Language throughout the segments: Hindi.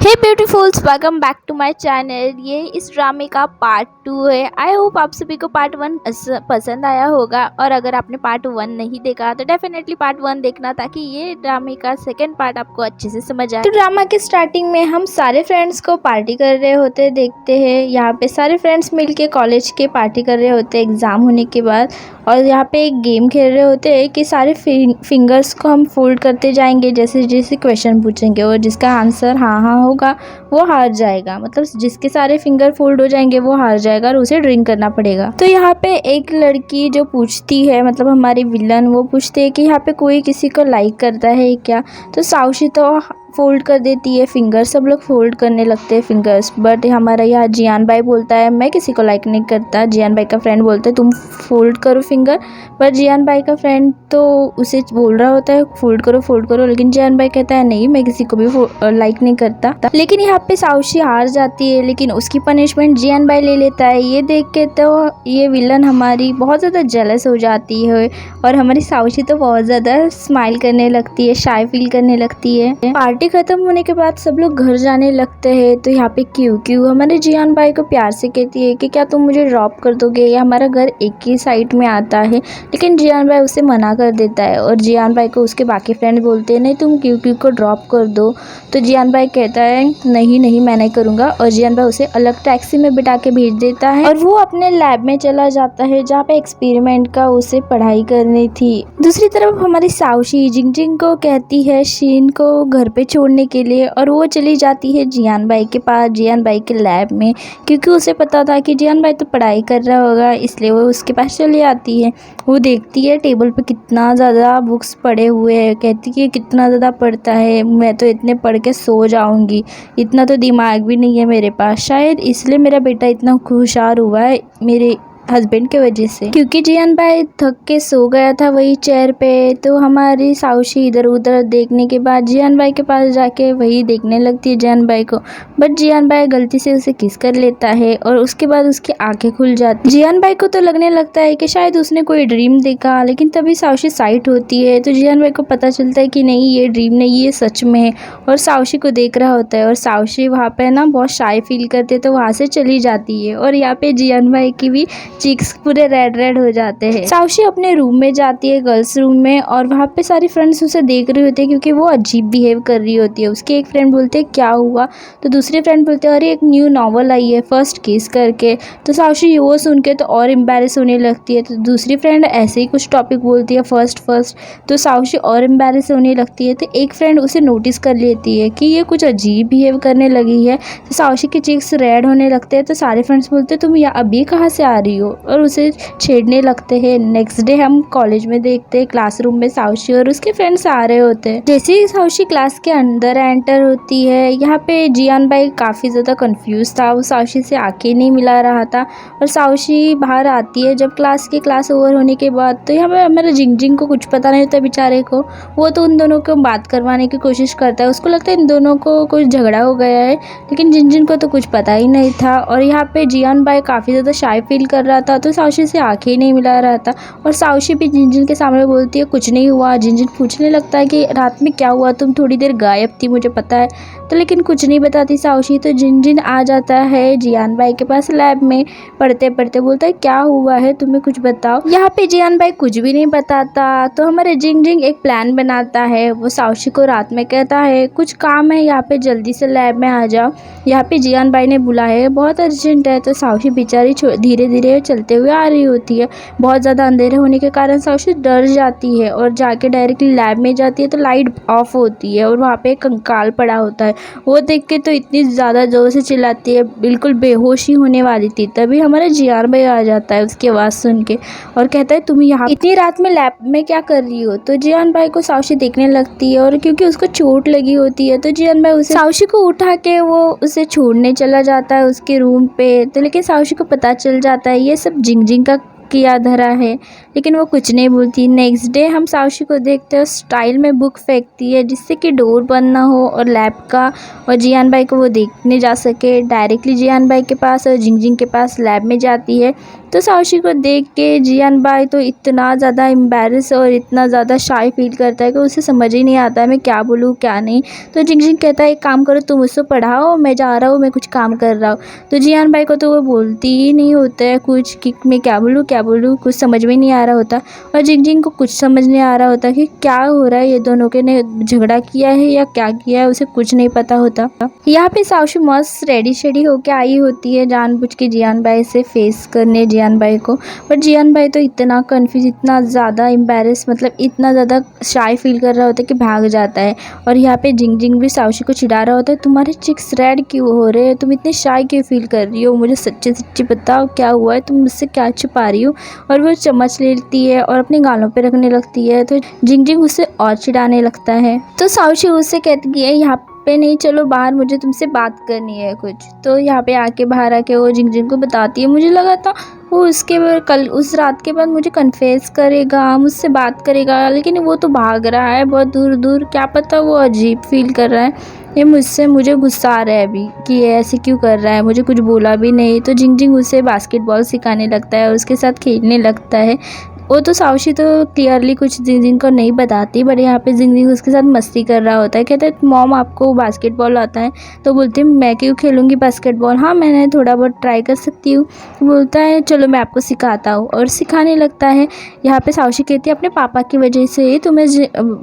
Hey beautifuls, welcome back to my channel. ये इस ड्रामे का पार्ट 2 है। आई होप आप सभी को पार्ट 1 पसंद आया होगा, और अगर आपने पार्ट 1 नहीं देखा तो डेफिनेटली पार्ट 1 देखना, ताकि ये ड्रामे का सेकंड पार्ट आपको अच्छे से समझ आए। तो ड्रामा के स्टार्टिंग में हम सारे फ्रेंड्स को पार्टी कर रहे होते देखते हैं। यहाँ पे सारे फ्रेंड्स मिलके कॉलेज के पार्टी कर रहे होते एग्ज़ाम होने के बाद, और यहाँ पे एक गेम खेल रहे होते हैं कि सारे फिंगर्स को हम फोल्ड करते जाएंगे जैसे जैसे क्वेश्चन पूछेंगे, और जिसका आंसर हाँ हाँ होगा वो हार जाएगा। मतलब जिसके सारे फिंगर फोल्ड हो जाएंगे वो हार जाएगा और उसे ड्रिंक करना पड़ेगा। तो यहाँ पे एक लड़की जो पूछती है, मतलब हमारी विलन, वो पूछती है कि यहाँ पे कोई किसी को लाइक करता है क्या। तो साउशी तो फोल्ड कर देती है फिंगर, सब लोग फोल्ड करने लगते हैं फिंगर्स। बट हमारा यहाँ जियान भाई बोलता है मैं किसी को लाइक नहीं करता। जियान भाई का फ्रेंड बोलता है तुम फोल्ड करो फिंगर, पर जियान भाई का फ्रेंड तो उसे बोल रहा होता है फोल्ड करो, लेकिन जियान भाई कहता है नहीं मैं किसी को भी लाइक नहीं करता। लेकिन यहाँ पे साउशी हार जाती है, लेकिन उसकी पनिशमेंट जियान भाई ले लेता है। ये देख के तो ये विलन हमारी बहुत ज़्यादा जेलस हो जाती है, और हमारी साउशी तो बहुत ज़्यादा स्माइल करने लगती है, शाय फील करने लगती है। पार्टी खत्म होने के बाद सब लोग घर जाने लगते हैं। तो यहाँ पे क्यों हमारे जियान भाई को प्यार से कहती है कि क्या तुम मुझे ड्रॉप कर दोगे, या हमारा घर एक ही साइड में आता है। लेकिन जियान भाई उसे मना कर देता है, और जियान भाई को उसके बाकी फ्रेंड बोलते हैं नहीं तुम क्यों को ड्रॉप कर दो। तो जियान भाई कहता है नहीं मैं नहीं करूँगा, और जियान भाई उसे अलग टैक्सी में बिठा के भेज देता है, और वो अपने लैब में चला जाता है जहाँ पे एक्सपेरिमेंट का उसे पढ़ाई करनी थी। दूसरी तरफ हमारी साउशी जिंगजिंग को कहती है शीन को घर पे छोड़ने के लिए, और वो चली जाती है जियान भाई के पास, जियान भाई के लैब में, क्योंकि उसे पता था कि जियान भाई तो पढ़ाई कर रहा होगा, इसलिए वो उसके पास चली आती है। वो देखती है टेबल पे कितना ज़्यादा बुक्स पड़े हुए हैं, कहती है कितना ज़्यादा पढ़ता है, मैं तो इतने पढ़ के सो जाऊंगी, इतना तो दिमाग भी नहीं है मेरे पास, शायद इसलिए मेरा बेटा इतना होशियार हुआ है मेरे हस्बैंड के वजह से, क्योंकि जियान भाई थक के सो गया था वही चेयर पे। तो हमारी साउशी इधर उधर देखने के बाद जियान भाई के पास जाके वही देखने लगती है जियान भाई को, बट जियान भाई गलती से उसे किस कर लेता है, और उसके बाद उसकी आंखें खुल जाती। जियान भाई को तो लगने लगता है कि शायद उसने कोई ड्रीम देखा, लेकिन तभी साउशी साइट होती है। तो जियान भाई को पता चलता है कि नहीं ये ड्रीम नहीं, ये सच में है, और साउशी को देख रहा होता है। और साउशी वहाँ पे ना बहुत शाय फील करते, तो वहाँ से चली जाती है, और यहाँ पे जियान भाई की भी चीक्स पूरे रेड हो जाते हैं। साउशी अपने रूम में जाती है, गर्ल्स रूम में, और वहाँ पे सारी फ्रेंड्स उसे देख रही होती है क्योंकि वो अजीब बिहेव कर रही होती है। उसकी एक फ्रेंड बोलते है क्या हुआ, तो दूसरी फ्रेंड बोलते हैं अरे एक न्यू नॉवल आई है फर्स्ट किस करके। तो साउशी वो सुन के तो और एम्बेरस होने लगती है। तो दूसरी फ्रेंड ऐसे ही कुछ टॉपिक बोलती है फर्स्ट, तो साउशी और एम्बेरस होने लगती है। तो एक फ्रेंड उसे नोटिस कर लेती है कि ये कुछ अजीब बिहेव करने लगी है। तो साउशी के चीक्स रेड होने लगते हैं। तो सारे फ्रेंड्स बोलते हैं तुम यहाँ अभी कहाँ से आ रही हो, और उसे छेड़ने लगते हैं। नेक्स्ट डे हम कॉलेज में देखते हैं क्लासरूम में साउशी और उसके फ्रेंड्स आ रहे होते हैं। जैसे ही साउशी क्लास के अंदर एंटर होती है, यहाँ पे जियान भाई काफ़ी ज़्यादा कंफ्यूज था, वो साउशी से आंखें नहीं मिला रहा था। और साउशी बाहर आती है जब क्लास ओवर होने के बाद। तो यहाँ पे हमारे जिंगजिंग को कुछ पता नहीं होता बेचारे को, वो तो उन दोनों को बात करवाने की कोशिश करता है। उसको लगता है इन दोनों को कुछ झगड़ा हो गया है, लेकिन जिंगजिंग को तो कुछ पता ही नहीं था। और यहाँ पे जियान भाई काफ़ी ज़्यादा शाय फील कर रहा था, तो साउशी से आंखें ही नहीं मिला रहा था। और साउशी भी जिंजिन के सामने बोलती है कुछ नहीं हुआ। जिंजिन पूछने लगता है कि रात में क्या हुआ, तुम थोड़ी देर गायब थी मुझे पता है। तो लेकिन कुछ नहीं बताती साउशी। तो जिंजिन आ जाता है जियान भाई के पास लैब में, पढ़ते पढ़ते बोलता है क्या हुआ है तुम्हें कुछ बताओ। यहाँ पे जियान भाई कुछ भी नहीं बताता। तो हमारे जिंजिंग एक प्लान बनाता है, वो साउशी को रात में कहता है कुछ काम है यहाँ पे, जल्दी से लैब में आ जाओ, यहाँ पे जियान भाई ने बुलाया है, बहुत अर्जेंट है। तो साउशी बेचारी धीरे धीरे चलते हुए आ रही होती है। बहुत ज़्यादा अंधेरे होने के कारण साउशी डर जाती है, और जाके डायरेक्टली लैब में जाती है। तो लाइट ऑफ होती है, और वहाँ पे एक कंकाल पड़ा होता है। वो देख के तो इतनी ज़्यादा ज़ोर से चिल्लाती है, बिल्कुल बेहोशी होने वाली थी। तभी हमारा जियान भाई आ जाता है उसकी आवाज़ सुन के, और कहता है तुम यहाँ इतनी रात में लैब में क्या कर रही हो। तो जियान भाई को साउशी देखने लगती है, और क्योंकि उसको चोट लगी होती है, तो जियान भाई उसे साउशी को उठा के वो उसे छोड़ने चला जाता है उसके रूम पे। तो लेकिन साउशी को पता चल जाता है ये सब जिंगजिंग का किया धरा है। लेकिन वो कुछ नहीं बोलती। नेक्स्ट डे हम साउशी को देखते हैं स्टाइल में बुक फेंकती है जिससे कि डोर बंद ना हो और लैब का और जियान भाई को वो देखने जा सके। डायरेक्टली जियान भाई के पास और जिंगजिंग के पास लैब में जाती है। तो साउशी को देख के जियान भाई तो इतना ज़्यादा एम्बैरेस और इतना ज़्यादा शाय फील करता है कि उसे समझ ही नहीं आता है मैं क्या बोलूँ क्या नहीं। तो जिंगजिंग कहता है एक काम करो तुम उसको पढ़ाओ, मैं जा रहा हूँ, मैं कुछ काम कर रहा हूँ। तो जियान भाई को तो वो बोलती ही नहीं होता है कुछ कि मैं क्या बोलूँ, कुछ समझ में नहीं आ रहा होता। और जिंगजिंग को कुछ समझ नहीं आ रहा होता कि क्या हो रहा है, ये दोनों के ने झगड़ा किया है या क्या किया है, उसे कुछ नहीं पता होता। यहाँ पे साउशी मस्त रेडी शेडी होके आई होती है जानबूझ के जियान भाई से फेस करने जियान भाई को। बट जियान भाई तो इतना कंफ्यूज, इतना ज़्यादा एम्बैरेस, मतलब इतना ज़्यादा शाय फील कर रहा होता है कि भाग जाता है। और यहाँ पे जिंगजिंग भी साउशी को चिढ़ा रहा होता है तुम्हारे चिक्स रेड क्यों हो रहे हैं, तुम इतने शाय क्यों फील कर रही हो, मुझे सच्ची सच्ची बताओ क्या हुआ है, तुम मुझसे क्या छुपा रही हो। और वो चम्मच लेती है और अपने गालों पे रखने लगती है। तो जिंगजिंग उससे और चिढ़ाने लगता है। तो साउशी उससे कहती है यहाँ पे नहीं, चलो बाहर, मुझे तुमसे बात करनी है कुछ। तो यहाँ पे आके बाहर आके वो जिंगजिंग को बताती है मुझे लगा था वो उसके कल उस रात के बाद मुझे कन्फेस करेगा, मुझसे बात करेगा, लेकिन वो तो भाग रहा है बहुत दूर दूर, क्या पता वो अजीब फील कर रहा है, ये मुझे गुस्सा आ रहा है अभी कि ये ऐसे क्यों कर रहा है, मुझे कुछ बोला भी नहीं। तो जिंगजिंग उसे बास्केटबॉल सिखाने लगता है और उसके साथ खेलने लगता है। वो तो साउशी तो क्लियरली कुछ जिंगजिंग को नहीं बताती, बट यहाँ पे जिंगजिंग उसके साथ मस्ती कर रहा होता है। कहता है मॉम आपको बास्केटबॉल आता है? तो बोलती है मैं क्यों खेलूँगी बास्केटबॉल, हाँ मैंने थोड़ा बहुत ट्राई कर सकती हूँ। बोलता है चलो मैं आपको सिखाता हूँ और सिखाने लगता है। यहाँ पे साउशी कहती है अपने पापा की वजह से ही तुम्हें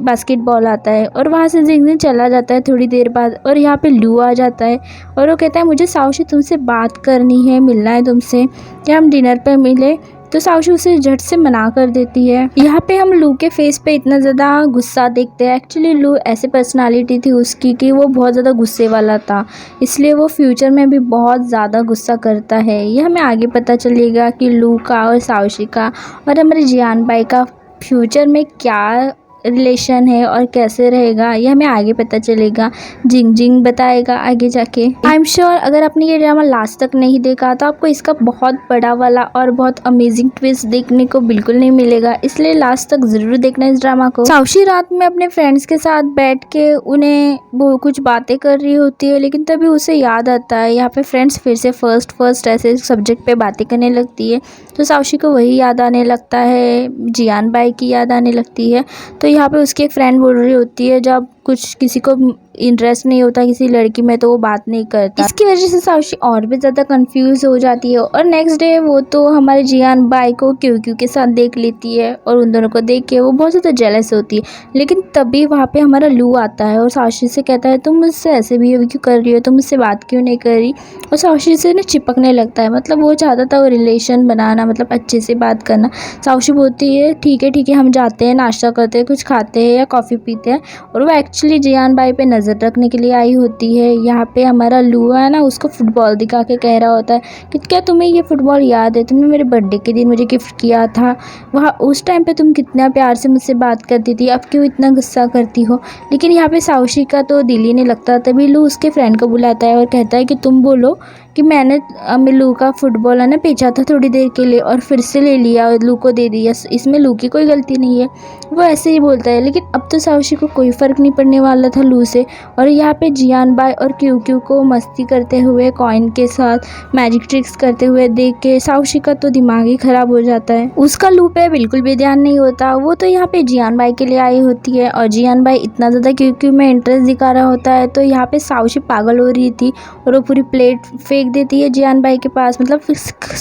बास्केटबॉल आता है। और वहाँ से जिंगजिंग चला जाता है थोड़ी देर बाद और यहाँ पे लू आ जाता है और वो कहता है मुझे साउशी तुमसे बात करनी है, मिलना है तुमसे, क्या हम डिनर पर मिले। तो साउशी उसे झट से मना कर देती है। यहाँ पे हम लू के फेस पे इतना ज़्यादा गुस्सा देखते हैं। एक्चुअली लू ऐसी पर्सनालिटी थी उसकी कि वो बहुत ज़्यादा गुस्से वाला था, इसलिए वो फ्यूचर में भी बहुत ज़्यादा गुस्सा करता है। ये हमें आगे पता चलेगा कि लू का और साउशी का और हमारे जियान भाई का फ्यूचर में क्या रिलेशन है और कैसे रहेगा, ये हमें आगे पता चलेगा। जिंगजिंग बताएगा आगे जाके। आई एम श्योर अगर आपने ये ड्रामा लास्ट तक नहीं देखा तो आपको इसका बहुत बड़ा वाला और बहुत अमेजिंग ट्विस्ट देखने को बिल्कुल नहीं मिलेगा, इसलिए लास्ट तक ज़रूर देखना इस ड्रामा को। साउशी रात में अपने फ्रेंड्स के साथ बैठ के उन्हें वो कुछ बातें कर रही होती है, लेकिन तभी उसे याद आता है यहाँ पे फ्रेंड्स फिर से फर्स्ट ऐसे सब्जेक्ट पे बातें करने लगती है। तो साउशी को वही याद आने लगता है, जियान भाई की याद आने लगती है। तो यहाँ पे उसकी एक फ्रेंड बोल रही होती है जब कुछ किसी को इंटरेस्ट नहीं होता किसी लड़की में तो वो बात नहीं करता। इसकी वजह से साउशी और भी ज़्यादा कंफ्यूज हो जाती है और नेक्स्ट डे वो तो हमारे जियान भाई को क्यू के साथ देख लेती है और उन दोनों को देख के वो बहुत ज़्यादा जेलस होती है। लेकिन तभी वहाँ पे हमारा लू आता है और साउशी से कहता है तुम मुझसे ऐसे बिहेव क्यों कर रही हो, तुम मुझसे बात क्यों नहीं कर रही। और साउशी से ना चिपकने लगता है, मतलब वो चाहता था वो रिलेशन बनाना, मतलब अच्छे से बात करना। साउशी बोलती है ठीक है हम जाते हैं, नाश्ता करते हैं, कुछ खाते हैं या कॉफ़ी पीते हैं। और वो एक्चुअली जियान भाई पे नज़र रखने के लिए आई होती है। यहाँ पे हमारा लू है ना उसको फुटबॉल दिखा के कह रहा होता है कि क्या तुम्हें ये फुटबॉल याद है, तुमने मेरे बर्थडे के दिन मुझे गिफ्ट किया था, वहाँ उस टाइम पे तुम कितना प्यार से मुझसे बात करती थी, अब क्यों इतना गुस्सा करती हो। लेकिन यहाँ पे साउशी का तो दिल ही नहीं लगता। तभी लू उसके फ्रेंड को बुलाता है और कहता है कि तुम बोलो कि मैंने लू का फुटबॉल है ना बेचा था थोड़ी देर के लिए और फिर से ले लिया और लू को दे दिया, इसमें लू की कोई गलती नहीं है। वो ऐसे ही बोलता है, लेकिन अब तो साउशी को कोई फ़र्क नहीं पड़ने वाला था लू से। और यहाँ पे जियान भाई और क्यू को मस्ती करते हुए कॉइन के साथ मैजिक ट्रिक्स करते हुए देख के साउशी का तो दिमाग ही ख़राब हो जाता है। उसका लू पे बिल्कुल भी ध्यान नहीं होता। वो तो यहाँ पे जियान भाई के लिए आई होती है और जियान भाई इतना ज़्यादा क्यू में इंटरेस्ट दिखा रहा होता है। तो यहाँ पे साउशी पागल हो रही थी और वो पूरी प्लेट फेंक देती है जियान भाई के पास, मतलब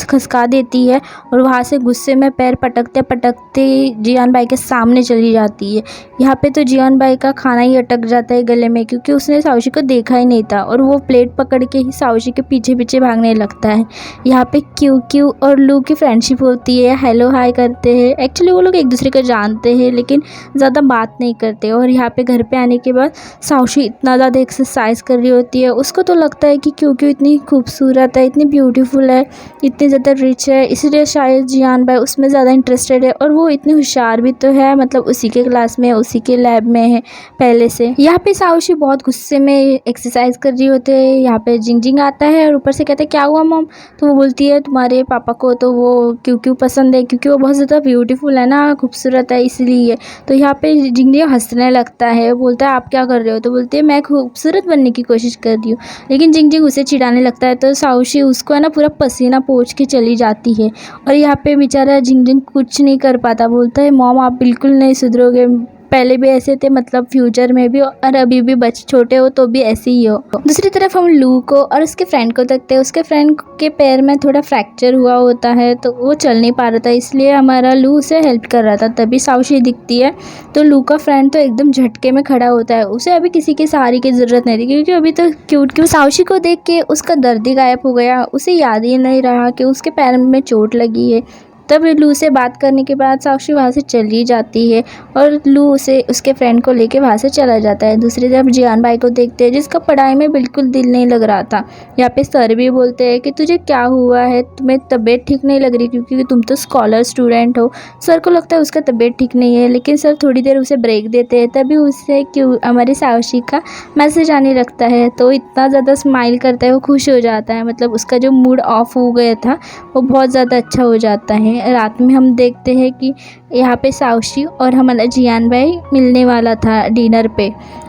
खसका देती है और वहाँ से गुस्से में पैर पटकते पटकते जियान भाई के सामने चली जाती है। यहाँ पे तो जियान भाई का खाना ही अटक जाता है गले में, क्योंकि उसने साउशी को देखा ही नहीं था और वो प्लेट पकड़ के ही साउशी के पीछे पीछे भागने लगता है। यहाँ पे क्यू और लू की फ्रेंडशिप होती है, हेलो हाय करते हैं। एक्चुअली वो लोग एक दूसरे को जानते हैं लेकिन ज़्यादा बात नहीं करते। और यहाँ पे घर पे आने के बाद साउशी इतना ज़्यादा एक्सरसाइज कर रही होती है, उसको तो लगता है कि क्यू इतनी खूबसूरत है, इतनी ब्यूटीफुल है, इतनी ज़्यादा रिच है, इसलिए शायद जियान भाई उसमें ज़्यादा इंटरेस्टेड है। और वो इतनी होशियार भी तो है, मतलब उसी के क्लास में उसी के लैब में है, पहले पहले से। यहाँ पे साउशी बहुत गुस्से में एक्सरसाइज कर रही होते हैं। यहाँ पे जिंग आता है और ऊपर से कहते हैं क्या हुआ मॉम, तो वो बोलती है तुम्हारे पापा को तो वो क्यों पसंद है, क्योंकि वो बहुत ज़्यादा ब्यूटीफुल है ना, खूबसूरत है इसलिए। तो यहाँ पे जिंग हंसने लगता है, बोलता है आप क्या कर रहे हो, तो बोलती है मैं खूबसूरत बनने की कोशिश कर रही हूँ। लेकिन जिंग उसे चिढ़ाने लगता है तो साउशी उसको है ना पूरा पसीना पोंछ के चली जाती है। और यहाँ पे बेचारा जिंग कुछ नहीं कर पाता, बोलता है मॉम आप बिल्कुल नहीं सुधरोगे, पहले भी ऐसे थे, मतलब फ्यूचर में भी और अभी भी बच्चे छोटे हो तो भी ऐसे ही हो। दूसरी तरफ हम लू को और उसके फ्रेंड को देखते हैं। उसके फ्रेंड के पैर में थोड़ा फ्रैक्चर हुआ होता है तो वो चल नहीं पा रहा था, इसलिए हमारा लू उसे हेल्प कर रहा था। तभी साउशी दिखती है तो लू का फ्रेंड तो एकदम झटके में खड़ा होता है। उसे अभी किसी के सहारे की ज़रूरत नहीं थी, क्योंकि अभी तो क्योंकि साउशी को देख के उसका दर्द ही गायब हो गया। उसे याद ही नहीं रहा कि उसके पैर में चोट लगी है। तब लू से बात करने के बाद साक्षी वहाँ से चली जाती है और लू उसे उसके फ्रेंड को लेके वहाँ से चला जाता है। दूसरी तरफ जियान भाई को देखते हैं जिसका पढ़ाई में बिल्कुल दिल नहीं लग रहा था। यहाँ पे सर भी बोलते हैं कि तुझे क्या हुआ है, तुम्हें तबीयत ठीक नहीं लग रही, क्योंकि तुम तो स्कॉलर स्टूडेंट हो। सर को लगता है उसका तबीयत ठीक नहीं है, लेकिन सर थोड़ी देर उसे ब्रेक देते हैं। तभी उसे क्यों हमारी साक्षी का मैसेज आने लगता है तो इतना ज़्यादा स्माइल करता है, वो खुश हो जाता है। मतलब उसका जो मूड ऑफ हो गया था वो बहुत ज़्यादा अच्छा हो जाता है। रात में हम देखते हैं कि यहाँ पे साउशी और हमारा जियान भाई मिलने वाला था डिनर पे,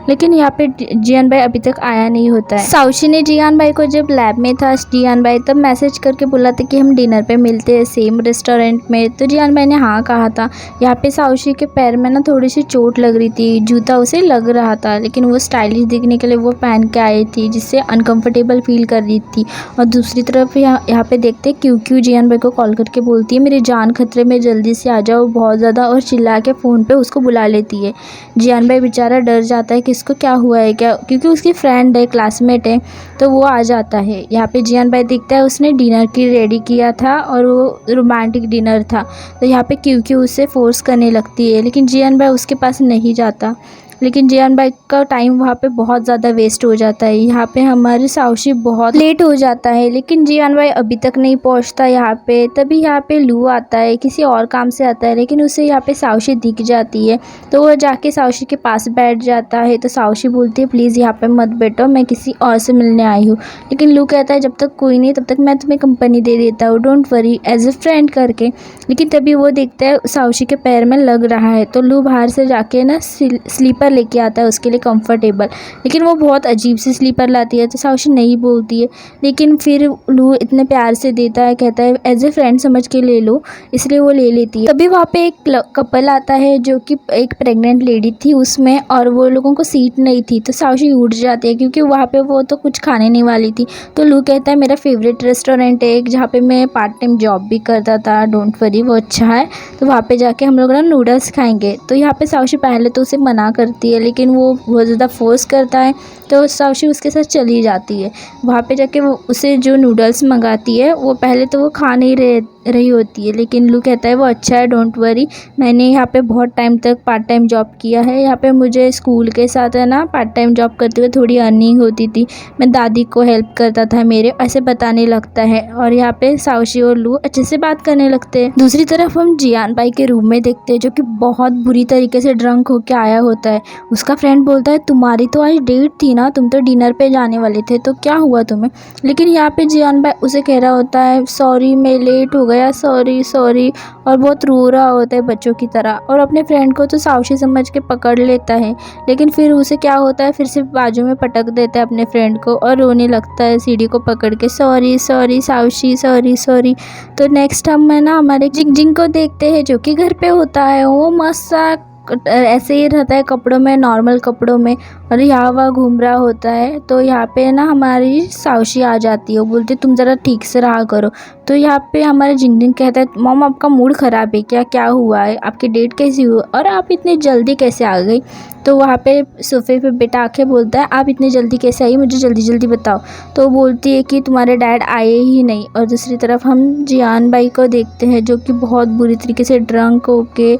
लेकिन यहाँ पे जियान भाई अभी तक आया नहीं होता है। साउशी ने जियान भाई को जब लैब में था जियान भाई तब मैसेज करके बोला था कि हम डिनर पे मिलते हैं सेम रेस्टोरेंट में, तो जियान भाई ने हाँ कहा था। यहाँ पे साउशी के पैर में ना थोड़ी सी चोट लग रही थी, जूता उसे लग रहा था, लेकिन वो स्टाइलिश दिखने के लिए वो पहन के आई थी जिससे अनकम्फर्टेबल फील कर रही थी। और दूसरी तरफ यहाँ पे देखते क्यों जियान भाई को कॉल करके बोलती है मेरी जान खतरे में, जल्दी से आ जाओ बहुत ज़्यादा, और चिल्ला के फ़ोन पे उसको बुला लेती है। जियान भाई बेचारा डर जाता है कि इसको क्या हुआ है क्या, क्योंकि उसकी फ्रेंड है, क्लासमेट है, तो वो आ जाता है। यहाँ पे जियान भाई दिखता है उसने डिनर की रेडी किया था और वो रोमांटिक डिनर था। तो यहाँ पे क्यों उसे फोर्स करने लगती है, लेकिन जियान भाई उसके पास नहीं जाता। लेकिन जियान भाई का टाइम वहाँ पे बहुत ज़्यादा वेस्ट हो जाता है। यहाँ पे हमारी साउशी बहुत लेट हो जाता है, लेकिन जियान भाई अभी तक नहीं पहुँचता यहाँ पे। तभी यहाँ पे लू आता है, किसी और काम से आता है, लेकिन उसे यहाँ पे साउशी दिख जाती है तो वो जाके साउशी के पास बैठ जाता है। तो साउशी बोलती है प्लीज़ यहाँ पे मत बैठो, मैं किसी और से मिलने आई हूँ। लेकिन लू कहता है जब तक कोई नहीं तब तक मैं तुम्हें कंपनी दे देता हूँ, don't worry, as a friend करके। लेकिन तभी वो देखता है साउशी के पैर में लग रहा है तो लू बाहर से जाके ना स्लीपर लेके आता है उसके लिए कंफर्टेबल, लेकिन वो बहुत अजीब सी स्लीपर लाती है तो साउशी नहीं बोलती है। लेकिन फिर लू इतने प्यार से देता है, कहता है एज ए फ्रेंड समझ के ले लो, इसलिए वो ले लेती है। तभी वहाँ पे एक कपल आता है जो कि एक प्रेग्नेंट लेडी थी उसमें, और वो लोगों को सीट नहीं थी तो साउशी उठ जाती है क्योंकि वहाँ पे वो तो कुछ खाने नहीं वाली थी। तो लू कहता है मेरा फेवरेट रेस्टोरेंट है एक जहाँ पे मैं पार्ट टाइम जॉब भी करता था, डोंट वरी वो अच्छा है, तो वहाँ पे जाके हम लोग ना नूडल्स खाएंगे। तो यहाँ पे साउशी पहले तो उसे मना करती है, लेकिन वो बहुत ज़्यादा फोर्स करता है तो साउशी उसके साथ चली जाती है। वहाँ पे जाके वो उसे जो नूडल्स मंगाती है वो पहले तो वो खा नहीं रही होती है, लेकिन लू कहता है वो अच्छा है, डोंट वरी, मैंने यहाँ पे बहुत टाइम तक पार्ट टाइम जॉब किया है, यहाँ पे मुझे स्कूल के साथ है ना पार्ट टाइम जॉब करते हुए थोड़ी अर्निंग होती थी, मैं दादी को हेल्प करता था मेरे, ऐसे बताने लगता है। और यहाँ पे साउशी और लू अच्छे से बात करने लगते हैं। दूसरी तरफ हम जियान भाई के रूम में देखते हैं जो कि बहुत बुरी तरीके से ड्रंक होके आया होता है। उसका फ्रेंड बोलता है तुम्हारी तो आज डेट थी ना, तुम तो डिनर पे जाने वाले थे, तो क्या हुआ तुम्हें। लेकिन यहाँ पे जियान भाई उसे कह रहा होता है सॉरी मैं लेट हो गया, सॉरी, और बहुत रो रहा होता है बच्चों की तरह। और अपने फ्रेंड को तो साउशी समझ के पकड़ लेता है, लेकिन फिर उसे क्या होता है फिर से बाजू में पटक देता है अपने फ्रेंड को और रोने लगता है सीढ़ी को पकड़ के, सॉरी साउशी सॉरी। तो नेक्स्ट हम है ना हमारे जिंग को देखते हैं जो कि घर पे होता है। वो मस्त सा ऐसे ही रहता है कपड़ों में, नॉर्मल कपड़ों में, और यहाँ वहाँ घूम रहा होता है। तो यहाँ पे ना हमारी साउशी आ जाती है, वो बोलती तुम ज़रा ठीक से रहा करो। तो यहाँ पे हमारे जिंग कहता है मॉम आपका मूड ख़राब है क्या हुआ है, आपकी डेट कैसी हुई और आप इतनी जल्दी कैसे आ गई। तो वहाँ पे सोफे पे बिठा के बोलता है आप इतनी जल्दी कैसे आई, मुझे जल्दी बताओ। तो बोलती है कि तुम्हारे डैड आए ही नहीं। और दूसरी तरफ हम जियान भाई को देखते हैं जो कि बहुत बुरी तरीके से ड्रंक होके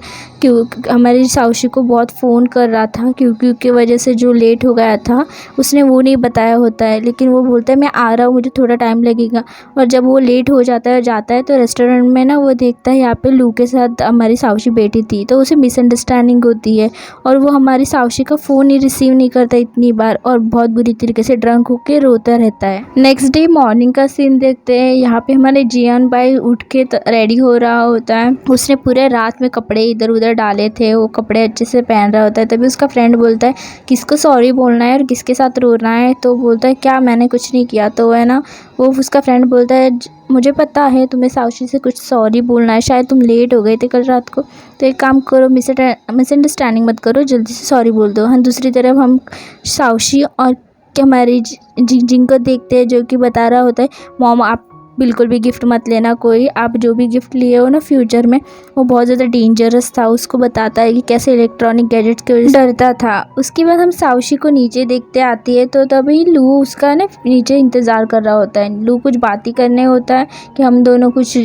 हमारी साउशी को बहुत फ़ोन कर रहा था क्योंकि की वजह से जो लेट हो गया था उसने वो नहीं बताया होता है, लेकिन वो बोलता है मैं आ रहा हूँ, मुझे थोड़ा टाइम लगेगा। और जब वो लेट हो जाता है जाता है तो रेस्टोरेंट में ना वो देखता है यहाँ पे लू के साथ हमारी साउशी बैठी थी, तो उसे मिसअंडरस्टैंडिंग होती है और वो हमारी साउशी का फ़ोन ही रिसीव नहीं करता इतनी बार और बहुत बुरी तरीके से ड्रंक होकर रोता रहता है। नेक्स्ट डे मॉर्निंग का सीन देखते हैं। यहाँ पे हमारे जियान भाई उठ के रेडी हो रहा होता है। उसने पूरे रात में कपड़े इधर उधर डाले थे, वो कपड़े अच्छे से पहन रहा होता है। तभी उसका फ्रेंड बोलता है किसको सॉरी बोलना है और किसके साथ रोना है, तो बोलता है क्या मैंने कुछ नहीं किया। तो है ना वो उसका फ्रेंड बोलता है मुझे पता है तुम्हें साउशी से कुछ सॉरी बोलना है, शायद तुम लेट हो गए थे कल रात को, तो एक काम करो मिसअंडरस्टैंडिंग मत करो, जल्दी से सॉरी बोल दो। हाँ, दूसरी तरफ हम साउशी और हमारी जिंग को देखते हैं जो कि बता रहा होता है मॉम आप बिल्कुल भी गिफ्ट मत लेना कोई, आप जो भी गिफ्ट लिए हो ना फ्यूचर में वो बहुत ज़्यादा डेंजरस था। उसको बताता है कि कैसे इलेक्ट्रॉनिक गैजेट्स के वजह से डरता था। उसके बाद हम साउशी को नीचे देखते आती है तो तभी लू उसका ना नीचे इंतज़ार कर रहा होता है। लू कुछ बात ही करने होता है कि हम दोनों कुछ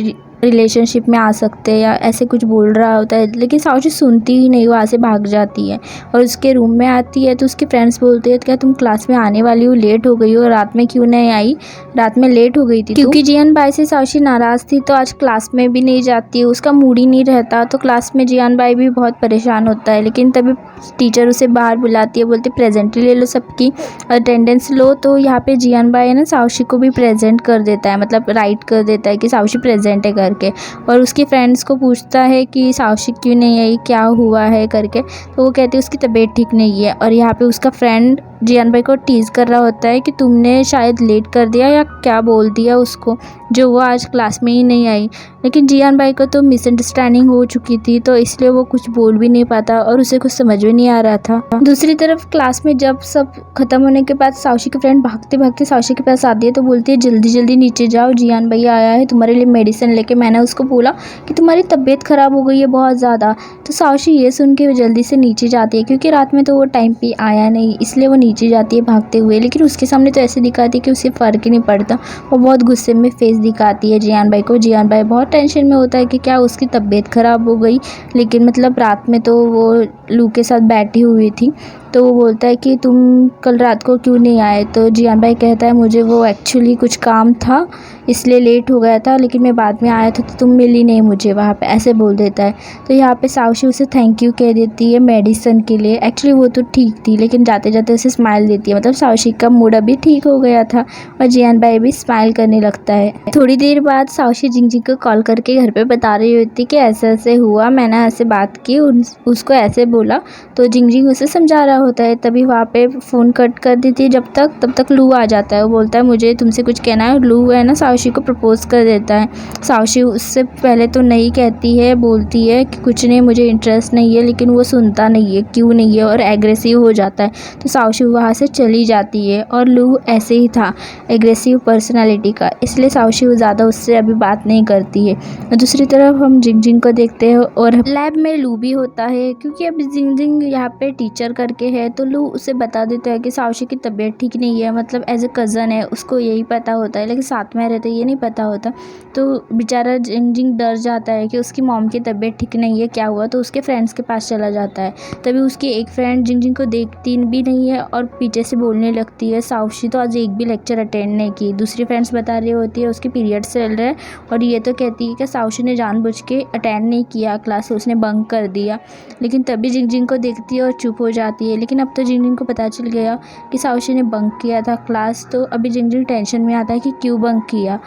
रिलेशनशिप में आ सकते हैं या ऐसे कुछ बोल रहा होता है, लेकिन साउशी सुनती ही नहीं, वहाँ से भाग जाती है और उसके रूम में आती है तो उसके फ्रेंड्स बोलते हैं क्या तुम क्लास में आने वाली हो, लेट हो गई हो, रात में क्यों नहीं आई, रात में लेट हो गई थी क्योंकि जियान भाई से साउशी नाराज़ थी तो आज क्लास में भी नहीं जाती, उसका मूड ही नहीं रहता। तो क्लास में जियान भाई भी बहुत परेशान होता है, लेकिन तभी टीचर उसे बाहर बुलाती है, बोलते प्रेजेंट ले लो सबकी अटेंडेंस लो। तो यहाँ पे जियान भाई है ना साउशी को भी प्रेजेंट कर देता है, मतलब राइट कर देता है कि साउशी प्रेजेंट है करके, और उसके फ्रेंड्स को पूछता है कि साउशी क्यों नहीं आई, क्या हुआ है करके, तो वो कहती है उसकी तबीयत ठीक नहीं है। और यहाँ पे उसका फ्रेंड जियान भाई को टीज़ कर रहा होता है कि तुमने शायद लेट कर दिया या क्या बोल दिया उसको जो वो आज क्लास में ही नहीं आई, लेकिन जियान भाई को तो मिसअंडरस्टैंडिंग हो चुकी थी तो इसलिए वो कुछ बोल भी नहीं पाता और उसे कुछ समझ में नहीं आ रहा था। दूसरी तरफ क्लास में जब सब खत्म होने के बाद साउशी की फ्रेंड भागते भागते साउशी के पास आती है तो बोलती है जल्दी जल्दी नीचे जाओ, जियान भैया आया है तुम्हारे लिए मेडिसिन लेके, मैंने उसको बोला कि तुम्हारी तबीयत ख़राब हो गई है बहुत ज़्यादा। तो साउशी ये सुन के जल्दी से नीचे जाती है क्योंकि रात में तो वो टाइम पे आया नहीं, इसलिए वो नीचे जाती है भागते हुए, लेकिन उसके सामने तो ऐसे दिखाती है कि उसे फ़र्क ही नहीं पड़ता। वो बहुत गुस्से में फेस दिखाती है जियान भाई को। जियान भाई बहुत टेंशन में होता है कि क्या उसकी तबीयत ख़राब हो गई, लेकिन मतलब रात में तो वो लू के साथ बैठी हुई थी। तो वो बोलता है कि तुम कल रात को क्यों नहीं आए, तो जियान भाई कहता है मुझे वो एक्चुअली कुछ काम था इसलिए लेट हो गया था, लेकिन मैं बाद में आया था तो तुम मिली नहीं मुझे वहाँ पे, ऐसे बोल देता है। तो यहाँ पे साउशी उसे थैंक यू कह देती है मेडिसिन के लिए। एक्चुअली वो तो ठीक थी लेकिन जाते जाते उसे स्माइल देती है, मतलब साउशी का मूड अभी ठीक हो गया था और जियान भाई भी स्माइल करने लगता है। थोड़ी देर बाद साउशी जिंगजिंग को कॉल करके घर पे बता रही होती कि ऐसे ऐसे हुआ, मैंने ऐसे बात की, उसको ऐसे बोला, तो जिंगजिंग उसे समझा रहा होता है। तभी वहाँ पे फ़ोन कट कर देती है तब तक लू आ जाता है। वो बोलता है मुझे तुमसे कुछ कहना है, और लू है ना साउशी को प्रपोज कर देता है। साउशी उससे पहले तो नहीं कहती है, बोलती है कि कुछ नहीं मुझे इंटरेस्ट नहीं है, लेकिन वो सुनता नहीं है क्यों नहीं है और एग्रेसिव हो जाता है। तो साउशी वहाँ से चली जाती है और लू ऐसे ही था एग्रेसिव पर्सनालिटी का, इसलिए साउशी ज़्यादा उससे अभी बात नहीं करती है। और दूसरी तरफ हम जिंगजिंग को देखते हैं और लैब में लू भी होता है क्योंकि अब जिंगजिंग यहाँ पे टीचर करके है, तो लू उसे बता देता है कि साउशी की तबीयत ठीक नहीं है, मतलब एज ए कज़न है उसको यही पता होता है, लेकिन साथ में रहते ये नहीं पता होता। तो बेचारा जिंगजिंग डर जाता है कि उसकी मॉम की तबीयत ठीक नहीं है, क्या हुआ, तो उसके फ्रेंड्स के पास चला जाता है। तभी उसकी एक फ्रेंड जिंगजिंग को देखती भी नहीं है और पीछे से बोलने लगती है साउशी तो आज एक भी लेक्चर अटेंड नहीं की। दूसरी फ्रेंड्स बता रही होती है उसके पीरियड चल रहे हैं और ये तो कहती है कि साउशी ने जानबूझ के अटेंड नहीं किया क्लास, उसने बंक कर दिया। लेकिन तभी जिंगजिंग को देखती है और चुप हो जाती है। लेकिन अब तो जिंगजिंग को पता चल गया कि साउशी ने बंक किया था क्लास, तो अभी जिंगजिंग टेंशन में आता है कि क्यों बंक किया।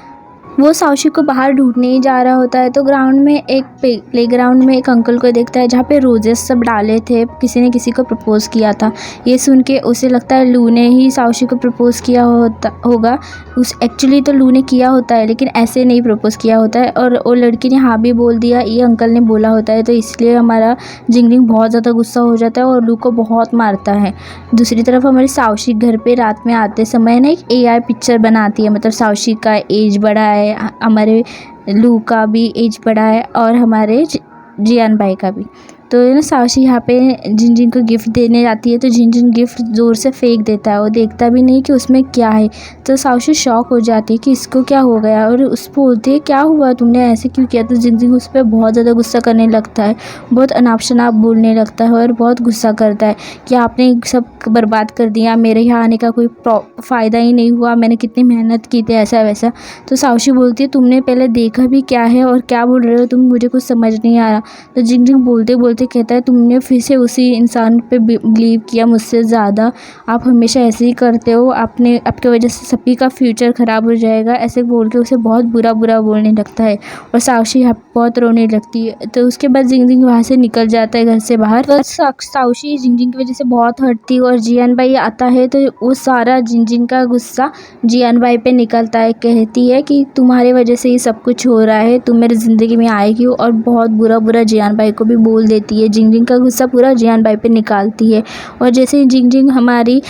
वो साउशी को बाहर ढूंढने ही जा रहा होता है तो ग्राउंड में एक प्लेग्राउंड में एक अंकल को देखता है जहाँ पे रोजेस सब डाले थे, किसी ने किसी को प्रपोज़ किया था। ये सुन के उसे लगता है लू ने ही साउशी को प्रपोज़ किया होगा। एक्चुअली तो लू ने किया होता है लेकिन ऐसे नहीं प्रपोज़ किया होता है, और वो लड़की ने हाँ भी बोल दिया, ये अंकल ने बोला होता है। तो इसलिए हमारा जिंगजिंग बहुत ज़्यादा गुस्सा हो जाता है और लू को बहुत मारता है। दूसरी तरफ हमारी साउशी घर पे रात में आते समय ना एक AI पिक्चर बनाती है, मतलब साउशी का एज बड़ा है, हमारे लू का भी एज बड़ा है और हमारे जियान भाई का भी। तो ना साउशी यहाँ पे जिनजिन को गिफ्ट देने जाती है तो जिनजिन गिफ्ट ज़ोर से फेंक देता है और देखता भी नहीं कि उसमें क्या है। तो साउशी शॉक हो जाती है कि इसको क्या हो गया और उसको बोलती है क्या हुआ, तुमने ऐसे क्यों किया। तो जिनजिन उस पर बहुत ज़्यादा गुस्सा करने लगता है, बहुत अनाप शनाप बोलने लगता है और बहुत गुस्सा करता है कि आपने सब बर्बाद कर दिया, मेरे यहाँ आने का कोई फ़ायदा ही नहीं हुआ, मैंने कितनी मेहनत की थी, ऐसा वैसा। तो साउशी बोलती है तुमने पहले देखा भी क्या है और क्या बोल रहे हो तुम, मुझे कुछ समझ नहीं आ रहा। तो जिनजिन बोलते बोलते कहता है तुमने फिर से उसी इंसान पे बिलीव किया मुझसे ज़्यादा, आप हमेशा ऐसे ही करते हो, आपके वजह से सभी का फ्यूचर ख़राब हो जाएगा, ऐसे बोल के उसे बहुत बुरा बुरा बोलने लगता है और साउशी यहाँ बहुत रोने लगती है। तो उसके बाद जिनजिन वहाँ से निकल जाता है घर से बाहर। तो साउशी जिनजिन की वजह से बहुत हटती है और जियान भाई आता है तो वो सारा जिनजिन का गुस्सा जियान भाई पे निकलता है। कहती है कि तुम्हारे वजह से ही सब कुछ हो रहा है, तुम मेरी ज़िंदगी में आएगी, और बहुत बुरा बुरा जियान भाई को भी बोल देती है। जिनजिन का गुस्सा पूरा जियान भाई पे निकालती है और जैसे ही जिनजिन हमारी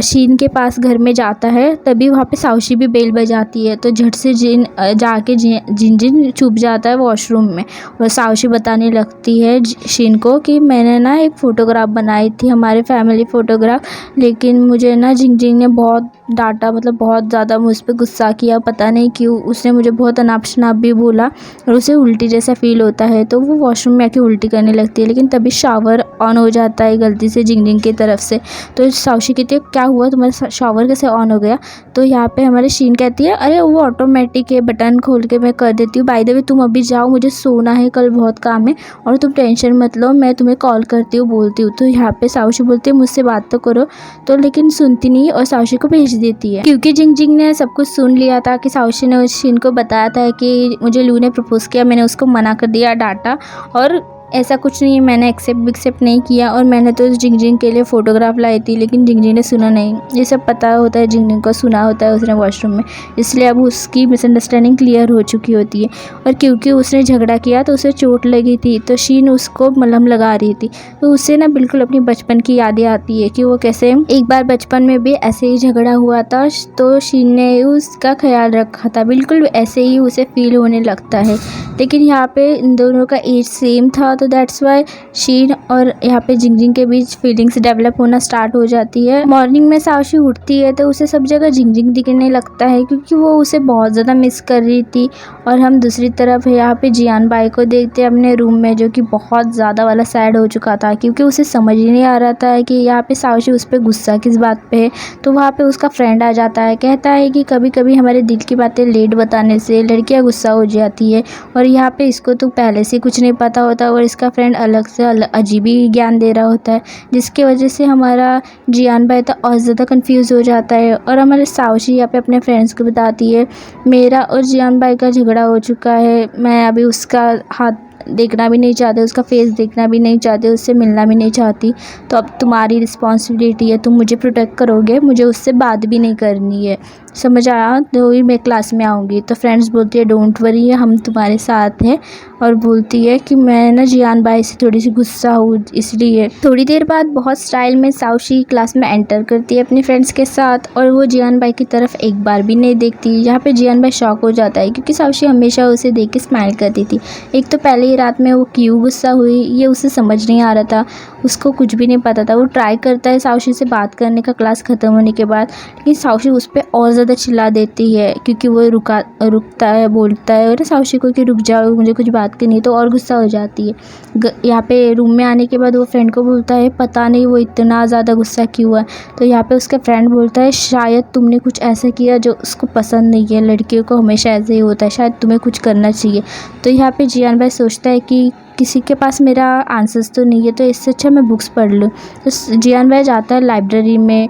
शीन के पास घर में जाता है तभी वहाँ पे साउशी भी बेल बजाती है। तो झट से जाके जिनजिन छुप जाता है वॉशरूम में और साउशी बताने लगती है शीन को कि मैंने ना एक फ़ोटोग्राफ बनाई थी, हमारे फैमिली फ़ोटोग्राफ, लेकिन मुझे ना जिनजिन ने बहुत डांटा, मतलब बहुत ज़्यादा मुझ पर गुस्सा किया, पता नहीं क्यों उसने मुझे बहुत अनाप शनाप भी बोला और उसे उल्टी जैसा फील होता है। तो वो वॉशरूम में आके उल्टी करने लगती है, लेकिन तभी शावर ऑन हो जाता है गलती से जिनजिन की तरफ से। तो साउशी कहती है क्या हुआ, तुम्हारा शावर कैसे ऑन हो गया। तो यहाँ पे हमारे शीन कहती है अरे वो ऑटोमेटिक है, बटन खोल के मैं कर देती हूँ, बाय द वे तुम अभी जाओ, मुझे सोना है, कल बहुत काम है और तुम टेंशन मत लो, मैं तुम्हें कॉल करती हूँ बोलती हूँ। तो यहाँ पे साउशी बोलती है मुझसे बात तो करो, तो लेकिन सुनती नहीं और साउशी को भेज देती है क्योंकि जिनजिन ने सब कुछ सुन लिया था कि साउशी ने उस शीन को बताया था कि मुझे लू ने प्रपोज किया, मैंने उसको मना कर दिया, डांटा, और ऐसा कुछ नहीं है, मैंने एक्सेप्ट नहीं किया और मैंने तो जिनजिन के लिए फ़ोटोग्राफ लाई थी, लेकिन जिनजिन ने सुना नहीं। ये सब पता होता है जिनजिन को, सुना होता है उसने वॉशरूम में, इसलिए अब उसकी मिसअंडरस्टैंडिंग क्लियर हो चुकी होती है। और क्योंकि उसने झगड़ा किया तो उसे चोट लगी थी तो शीन उसको मलहम लगा रही थी, तो उससे ना बिल्कुल अपनी बचपन की यादें आती है कि वो कैसे एक बार बचपन में भी ऐसे ही झगड़ा हुआ था तो शीन ने उसका ख्याल रखा था, बिल्कुल ऐसे ही उसे फील होने लगता है। लेकिन यहाँ पे इन दोनों का एज सेम था तो दैट्स वाई शीन और यहाँ पे जिनजिन के बीच फीलिंग्स डेवलप होना स्टार्ट हो जाती है। मॉर्निंग में साउशी उठती है तो उसे सब जगह जिनजिन दिखने लगता है क्योंकि वो उसे बहुत ज़्यादा मिस कर रही थी। और हम दूसरी तरफ यहाँ पे जियान भाई को देखते हैं अपने रूम में, जो कि बहुत ज़्यादा वाला सैड हो चुका था क्योंकि उसे समझ ही नहीं आ रहा था कि यहाँ पे साउशी उस पर गुस्सा किस बात पे है। तो वहाँ पे उसका फ्रेंड आ जाता है, कहता है कि कभी कभी हमारे दिल की बातें लेट बताने से लड़कियाँ गुस्सा हो जाती है और यहाँ पे इसको तो पहले से कुछ नहीं पता होता और इसका फ्रेंड अलग से अजीब ही ज्ञान दे रहा होता है, जिसकी वजह से हमारा जियान भाई तो और ज़्यादा कंफ्यूज हो जाता है। और हमारे साउशी यहाँ पे अपने फ्रेंड्स को बताती है मेरा और जियान भाई का झगड़ा हो चुका है, मैं अभी उसका हाथ देखना भी नहीं चाहते, उसका फेस देखना भी नहीं चाहते, उससे मिलना भी नहीं चाहती, तो अब तुम्हारी रिस्पॉन्सिबिलिटी है, तुम मुझे प्रोटेक्ट करोगे, मुझे उससे बात भी नहीं करनी है, समझ आया, तो ही मैं क्लास में आऊँगी। तो फ्रेंड्स बोलती है डोंट वरी, हम तुम्हारे साथ हैं। और बोलती है कि मैं ना जियान भाई से थोड़ी सी गुस्सा हूँ इसलिए। थोड़ी देर बाद बहुत स्टाइल में साउशी क्लास में एंटर करती है अपने फ्रेंड्स के साथ और वो जियान भाई की तरफ एक बार भी नहीं देखती। यहाँ पे जियान भाई शॉक हो जाता है क्योंकि साउशी हमेशा उसे देख के स्माइल करती थी। एक तो पहले ही रात में वो क्यों गुस्सा हुई ये उसे समझ नहीं आ रहा था, उसको कुछ भी नहीं पता था। वो ट्राई करता है साउशी से बात करने का क्लास ख़त्म होने के बाद, लेकिन साउशी उस पर और ज़्यादा चिल्ला देती है क्योंकि वो रुकता है, बोलता है और साउशी को कि रुक जाओ, मुझे कुछ बात करनी है, तो और गुस्सा हो जाती है। यहाँ पे रूम में आने के बाद वो फ्रेंड को बोलता है पता नहीं वो इतना ज़्यादा गुस्सा क्यों हुआ। तो यहाँ पे उसका फ्रेंड बोलता है शायद तुमने कुछ ऐसा किया जो उसको पसंद नहीं है, लड़कियों को हमेशा ऐसे ही होता है, शायद तुम्हें कुछ करना चाहिए। तो यहाँ पे जियान भाई सोचता है कि किसी के पास मेरा आंसर्स तो नहीं है, तो इससे अच्छा मैं बुक्स पढ़ लूँ। तो जियान भाई जाता है लाइब्रेरी में,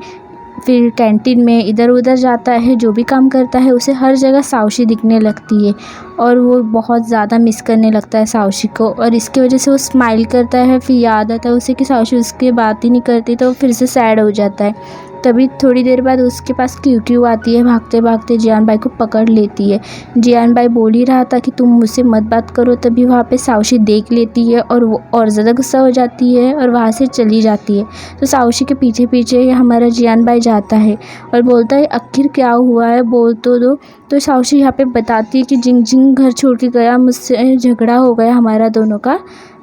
फिर कैंटीन में, इधर उधर जाता है, जो भी काम करता है उसे हर जगह साउशी दिखने लगती है और वो बहुत ज़्यादा मिस करने लगता है साउशी को। और इसकी वजह से वो स्माइल करता है, फिर याद आता है उसे कि साउशी उसकी बात ही नहीं करती, तो फिर से सैड हो जाता है। तभी थोड़ी देर बाद उसके पास क्यू आती है, भागते भागते जियान भाई को पकड़ लेती है। जियान भाई बोल ही रहा था कि तुम मुझसे मत बात करो, तभी वहाँ पे साउशी देख लेती है और वो और ज़्यादा गुस्सा हो जाती है और वहाँ से चली जाती है। तो साउशी के पीछे पीछे हमारा जियान भाई जाता है और बोलता है आखिर क्या हुआ है, बोल तो दो। तो साउशी यहाँ पे बताती है कि जिंग घर छोड़ के गया, मुझसे झगड़ा हो गया हमारा दोनों का,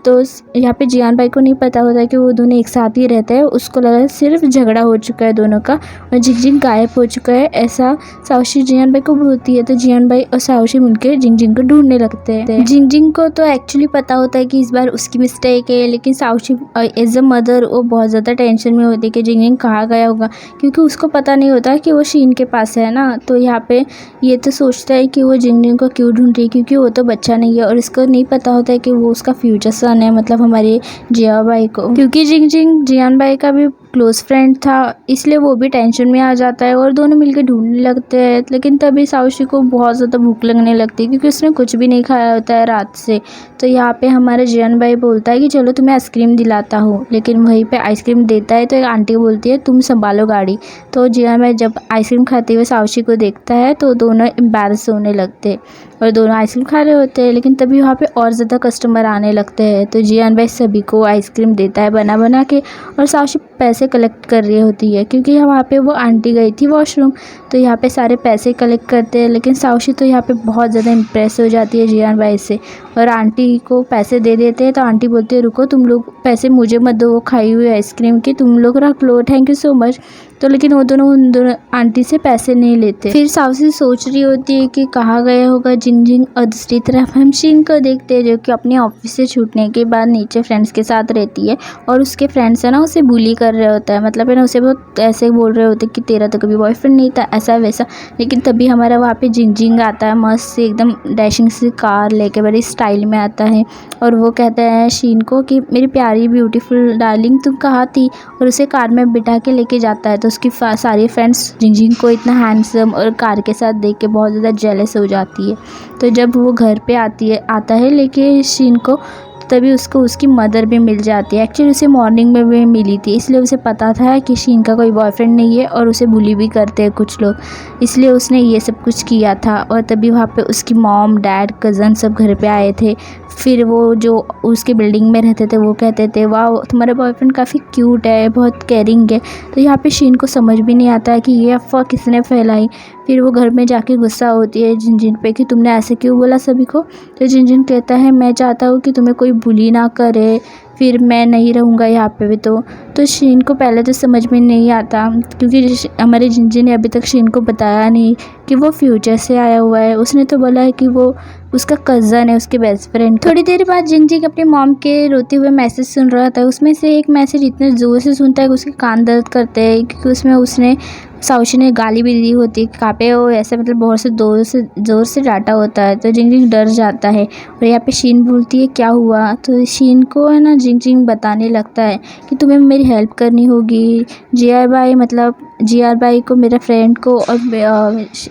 तो यहाँ पे जियान भाई को नहीं पता होता है कि वो दोनों एक साथ ही रहते हैं। उसको लगा सिर्फ झगड़ा हो चुका है दोनों का और जिंगजिंग गायब हो चुका है, ऐसा साओशी जियान भाई को बोलती है। तो जियान भाई और साओशी मिलकर जिंगजिंग को ढूंढने लगते हैं। जिंगजिंग को तो एक्चुअली पता होता है कि इस बार उसकी मिस्टेक है, लेकिन साओशी एज अ मदर वो बहुत ज़्यादा टेंशन में होती है कि जिंगजिंग कहाँ गया होगा, क्योंकि उसको पता नहीं होता कि वो शीन के पास है ना। तो यहाँ पे ये तो सोचता है कि वो जिंगजिंग को क्यों ढूंढ रही है, क्योंकि वो तो बच्चा नहीं है और इसको नहीं पता होता है कि वो उसका फ्यूचर सन है, मतलब हमारे जिया भाई को। क्योंकि जिंगजिंग जियान भाई का भी क्लोज फ्रेंड था, इसलिए वो भी टेंशन में आ जाता है और दोनों मिलकर ढूंढने लगते हैं। लेकिन तभी साओशी को बहुत ज़्यादा भूख लगने लगती है, क्योंकि उसने कुछ भी नहीं खाया होता है रात से। तो यहाँ पे हमारा जियान भाई बोलता है कि चलो तुम्हें आइसक्रीम दिलाता हूँ, लेकिन वहीं पे आइसक्रीम देता है तो एक आंटी बोलती है तुम संभालो गाड़ी। तो जियान भाई जब आइसक्रीम खाते हुए साओशी को देखता है तो दोनों एम्बैरस होने लगते हैं और दोनों आइसक्रीम खा रहे होते हैं। लेकिन तभी वहाँ पे और ज़्यादा कस्टमर आने लगते हैं, तो जियान भाई सभी को आइसक्रीम देता है बना बना के, और साओशी पैसे कलेक्ट कर रही होती है क्योंकि वहाँ पे वो आंटी गई थी वॉशरूम। तो यहाँ पे सारे पैसे कलेक्ट करते हैं, लेकिन साओशी तो यहाँ पे बहुत ज़्यादा इम्प्रेस हो जाती है जियान भाई से और आंटी को पैसे दे देते हैं। तो आंटी बोलती है रुको, तुम लोग पैसे मुझे मत दो, वो खाई हुई आइसक्रीम की तुम लोग रख लो, थैंक यू सो मच। तो लेकिन वो दोनों उन दोनों आंटी से पैसे नहीं लेते। फिर साओशी सोच रही होती है कि कहाँ गया होगा जिंगजिंग, और दूसरी तरफ हम शीन को देखते हैं जो कि अपने ऑफिस से छूटने के बाद नीचे फ्रेंड्स के साथ रहती है और उसके फ्रेंड्स है ना उसे बुली कर रहे होता है, मतलब है ना उसे बहुत ऐसे बोल रहे होते कि तेरा तो कभी बॉयफ्रेंड नहीं था ऐसा वैसा। लेकिन तभी हमारा वहाँ पे जिंगजिंग आता है, मस्त से एकदम डैशिंग सी कार लेके बड़ी स्टाइल में आता है और वो कहता है शीन को कि मेरी प्यारी ब्यूटीफुल डार्लिंग तुम कहाँ थी, और उसे कार में बिठा के लेके जाता है। तो उसकी सारी फ्रेंड्स जिंगजिंग को इतना हैंडसम और कार के साथ देख के बहुत ज़्यादा जेलस हो जाती है। तो जब वो घर पे आता है लेके शीन को, तभी उसको उसकी मदर भी मिल जाती है। एक्चुअली उसे मॉर्निंग में भी मिली थी, इसलिए उसे पता था कि शीन का कोई बॉयफ्रेंड नहीं है और उसे बुली भी करते हैं कुछ लोग, इसलिए उसने ये सब कुछ किया था। और तभी वहाँ पे उसकी मॉम डैड कज़न सब घर पे आए थे। फिर वो जो उसके बिल्डिंग में रहते थे वो कहते थे वाह तुम्हारा बॉयफ्रेंड काफ़ी क्यूट है, बहुत केयरिंग है। तो यहाँ पे शीन को समझ भी नहीं आता है कि ये अफवाह किसने फैलाई। फिर वो घर में जाके गुस्सा होती है जिंजिन पे कि तुमने ऐसे क्यों बोला सभी को। तो जिंजिन कहता है मैं चाहता हूँ कि तुम्हें कोई बुली ना करे, फिर मैं नहीं रहूँगा यहाँ पे भी। तो शीन को पहले तो समझ में नहीं आता, क्योंकि हमारे जिंजिन ने अभी तक शीन को बताया नहीं कि वो फ्यूचर से आया हुआ है। उसने तो बोला है कि वो उसका कज़न है, उसके बेस्ट फ्रेंड। थोड़ी देर बाद जिंजिन अपने मॉम के रोते हुए मैसेज सुन रहा था। उसमें से एक मैसेज इतने ज़ोर से सुनता है कि उसके कान दर्द करते हैं, क्योंकि उसमें उसने साओशी ने गाली भी दी होती है, कहाँ पे वो ऐसे मतलब बहुत से ज़ोर से डांटा होता है। तो जिंजिन डर जाता है और यहाँ पे शीन बोलती है क्या हुआ। तो शीन को है ना जिंजिन बताने लगता है कि तुम्हें मेरी हेल्प करनी होगी जिया भाई को, मेरे फ्रेंड को और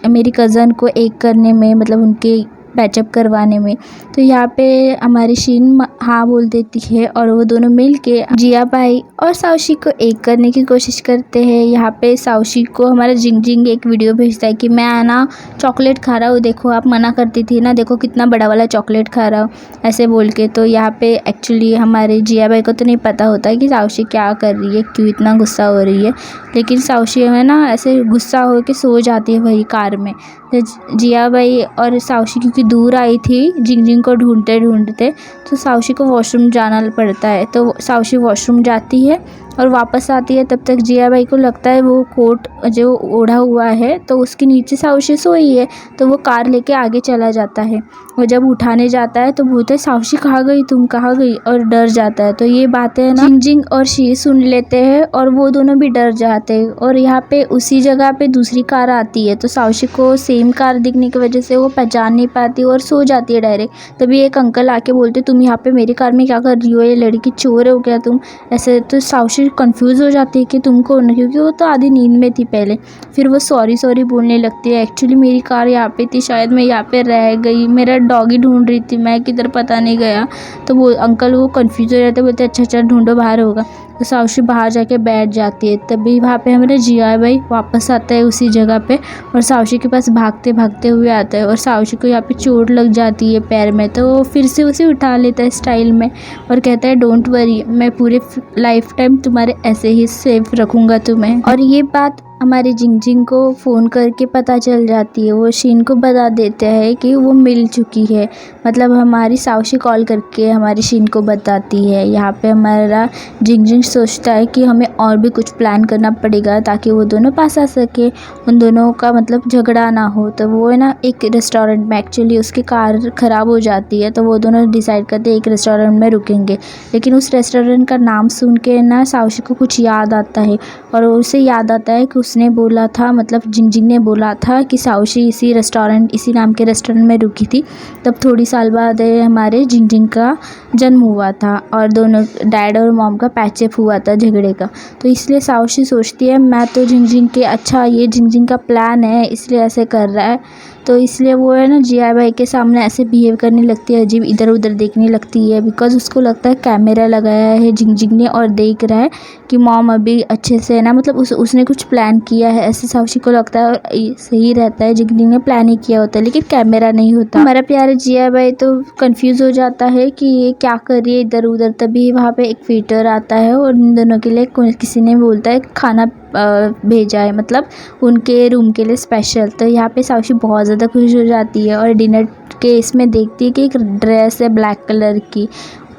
मेरी कज़न को एक करने में, मतलब उनके पैचअप करवाने में। तो यहाँ पे हमारी शीन हाँ बोल देती है और वो दोनों मिल के जिया भाई और साओशी को एक करने की कोशिश करते हैं। यहाँ पे साओशी को हमारा जिंगजिंग एक वीडियो भेजता है कि मैं ना चॉकलेट खा रहा हूँ, देखो आप मना करती थी ना, देखो कितना बड़ा वाला चॉकलेट खा रहा हूँ ऐसे बोल के। तो यहाँ पे एक्चुअली हमारे जिया भाई को तो नहीं पता होता है कि साओशी क्या कर रही है, क्यों इतना गुस्सा हो रही है। लेकिन साओशी है ना ऐसे गुस्सा हो के सो जाती है वही कार में। जिया भाई और साओशी क्योंकि दूर आई थी जिंगजिंग को ढूंढते ढूंढते, तो साओशी को वॉशरूम जाना पड़ता है। तो साओशी वॉशरूम जाती है और वापस आती है। तब तक जिया भाई को लगता है वो कोट जो ओढ़ा हुआ है तो उसके नीचे साओशी सोई है, तो वो कार लेके आगे चला जाता है। वो जब उठाने जाता है तो बोलता है साओशी कहाँ गई, तुम कहाँ गई, और डर जाता है। तो ये बातें ना जिंगजिंग और शी सुन लेते हैं और वो दोनों भी डर जाते हैं। और यहाँ पे उसी जगह पे दूसरी कार आती है, तो साओशी को सेम कार दिखने की वजह से वो पहचान नहीं पाती और सो जाती है डायरेक्ट। तभी एक अंकल आके बोलते तुम यहाँ पे मेरी कार में क्या कर रही हो, ये लड़की चोर हो क्या तुम ऐसे। तो साओशी कंफ्यूज हो जाती है कि तुम कौन, क्योंकि वो तो आधी नींद में थी पहले। फिर वो सॉरी बोलने लगती है, एक्चुअली मेरी कार यहाँ पे थी, शायद मैं यहाँ पे रह गई, मेरा डॉगी ढूंढ रही थी मैं, किधर पता नहीं गया। तो वो अंकल वो कंफ्यूज हो जाते, बोलते अच्छा अच्छा ढूंढो बाहर होगा। तो साओशी बाहर जाके बैठ जाती है। तभी वहाँ पे हमारा जिया भाई वापस आता है उसी जगह पे और साओशी के पास भागते भागते हुए आता है और साओशी को यहाँ पे चोट लग जाती है पैर में। तो वो फिर से उसे उठा लेता है स्टाइल में और कहता है डोंट वरी, मैं पूरे लाइफ टाइम तुम्हारे ऐसे ही सेफ रखूँगा तुम्हें। और ये बात हमारी जिंगजिंग को फ़ोन करके पता चल जाती है। वो शीन को बता देते हैं कि वो मिल चुकी है। मतलब हमारी साउशी कॉल करके हमारी शीन को बताती है। यहाँ पे हमारा जिंगजिंग सोचता है कि हमें और भी कुछ प्लान करना पड़ेगा ताकि वो दोनों पास आ सके, उन दोनों का मतलब झगड़ा ना हो। तो वो है ना एक रेस्टोरेंट में, एक्चुअली उसकी कार ख़राब हो जाती है तो वो दोनों डिसाइड करते हैं एक रेस्टोरेंट में रुकेंगे। लेकिन उस रेस्टोरेंट का नाम सुन के ना साउशी को कुछ याद आता है, और उसे याद आता है कि उसने बोला था, मतलब जिंगजिंग ने बोला था कि साउशी इसी नाम के रेस्टोरेंट में रुकी थी। तब थोड़ी साल बाद हमारे जिंगजिंग का जन्म हुआ था और दोनों डैड और मॉम का पैचअप हुआ था झगड़े का। तो इसलिए साउशी सोचती है मैं तो जिंगजिंग के, अच्छा ये जिंगजिंग का प्लान है इसलिए ऐसे कर रहा है। तो इसलिए वो है ना जिया भाई के सामने ऐसे बिहेव करने लगती है, अजीब इधर उधर देखने लगती है, बिकॉज उसको लगता है कैमरा लगाया है जिंगजिंग ने और देख रहा है कि मॉम अभी अच्छे से है ना, मतलब उसने कुछ प्लान किया है, ऐसे साउशी को लगता है। और सही रहता है, जिंगजिंग ने प्लान ही किया होता है लेकिन कैमरा नहीं होता। हमारा प्यारा जिया भाई तो कंफ्यूज हो जाता है कि ये क्या कर रही है इधर उधर। तभी वहाँ पे एक वेटर आता है और इन दोनों के लिए किसी ने बोलता है खाना भेजा है, मतलब उनके रूम के लिए स्पेशल। तो यहाँ पे साउशी बहुत ज़्यादा खुश हो जाती है और डिनर के इसमें देखती है कि एक ड्रेस है ब्लैक कलर की।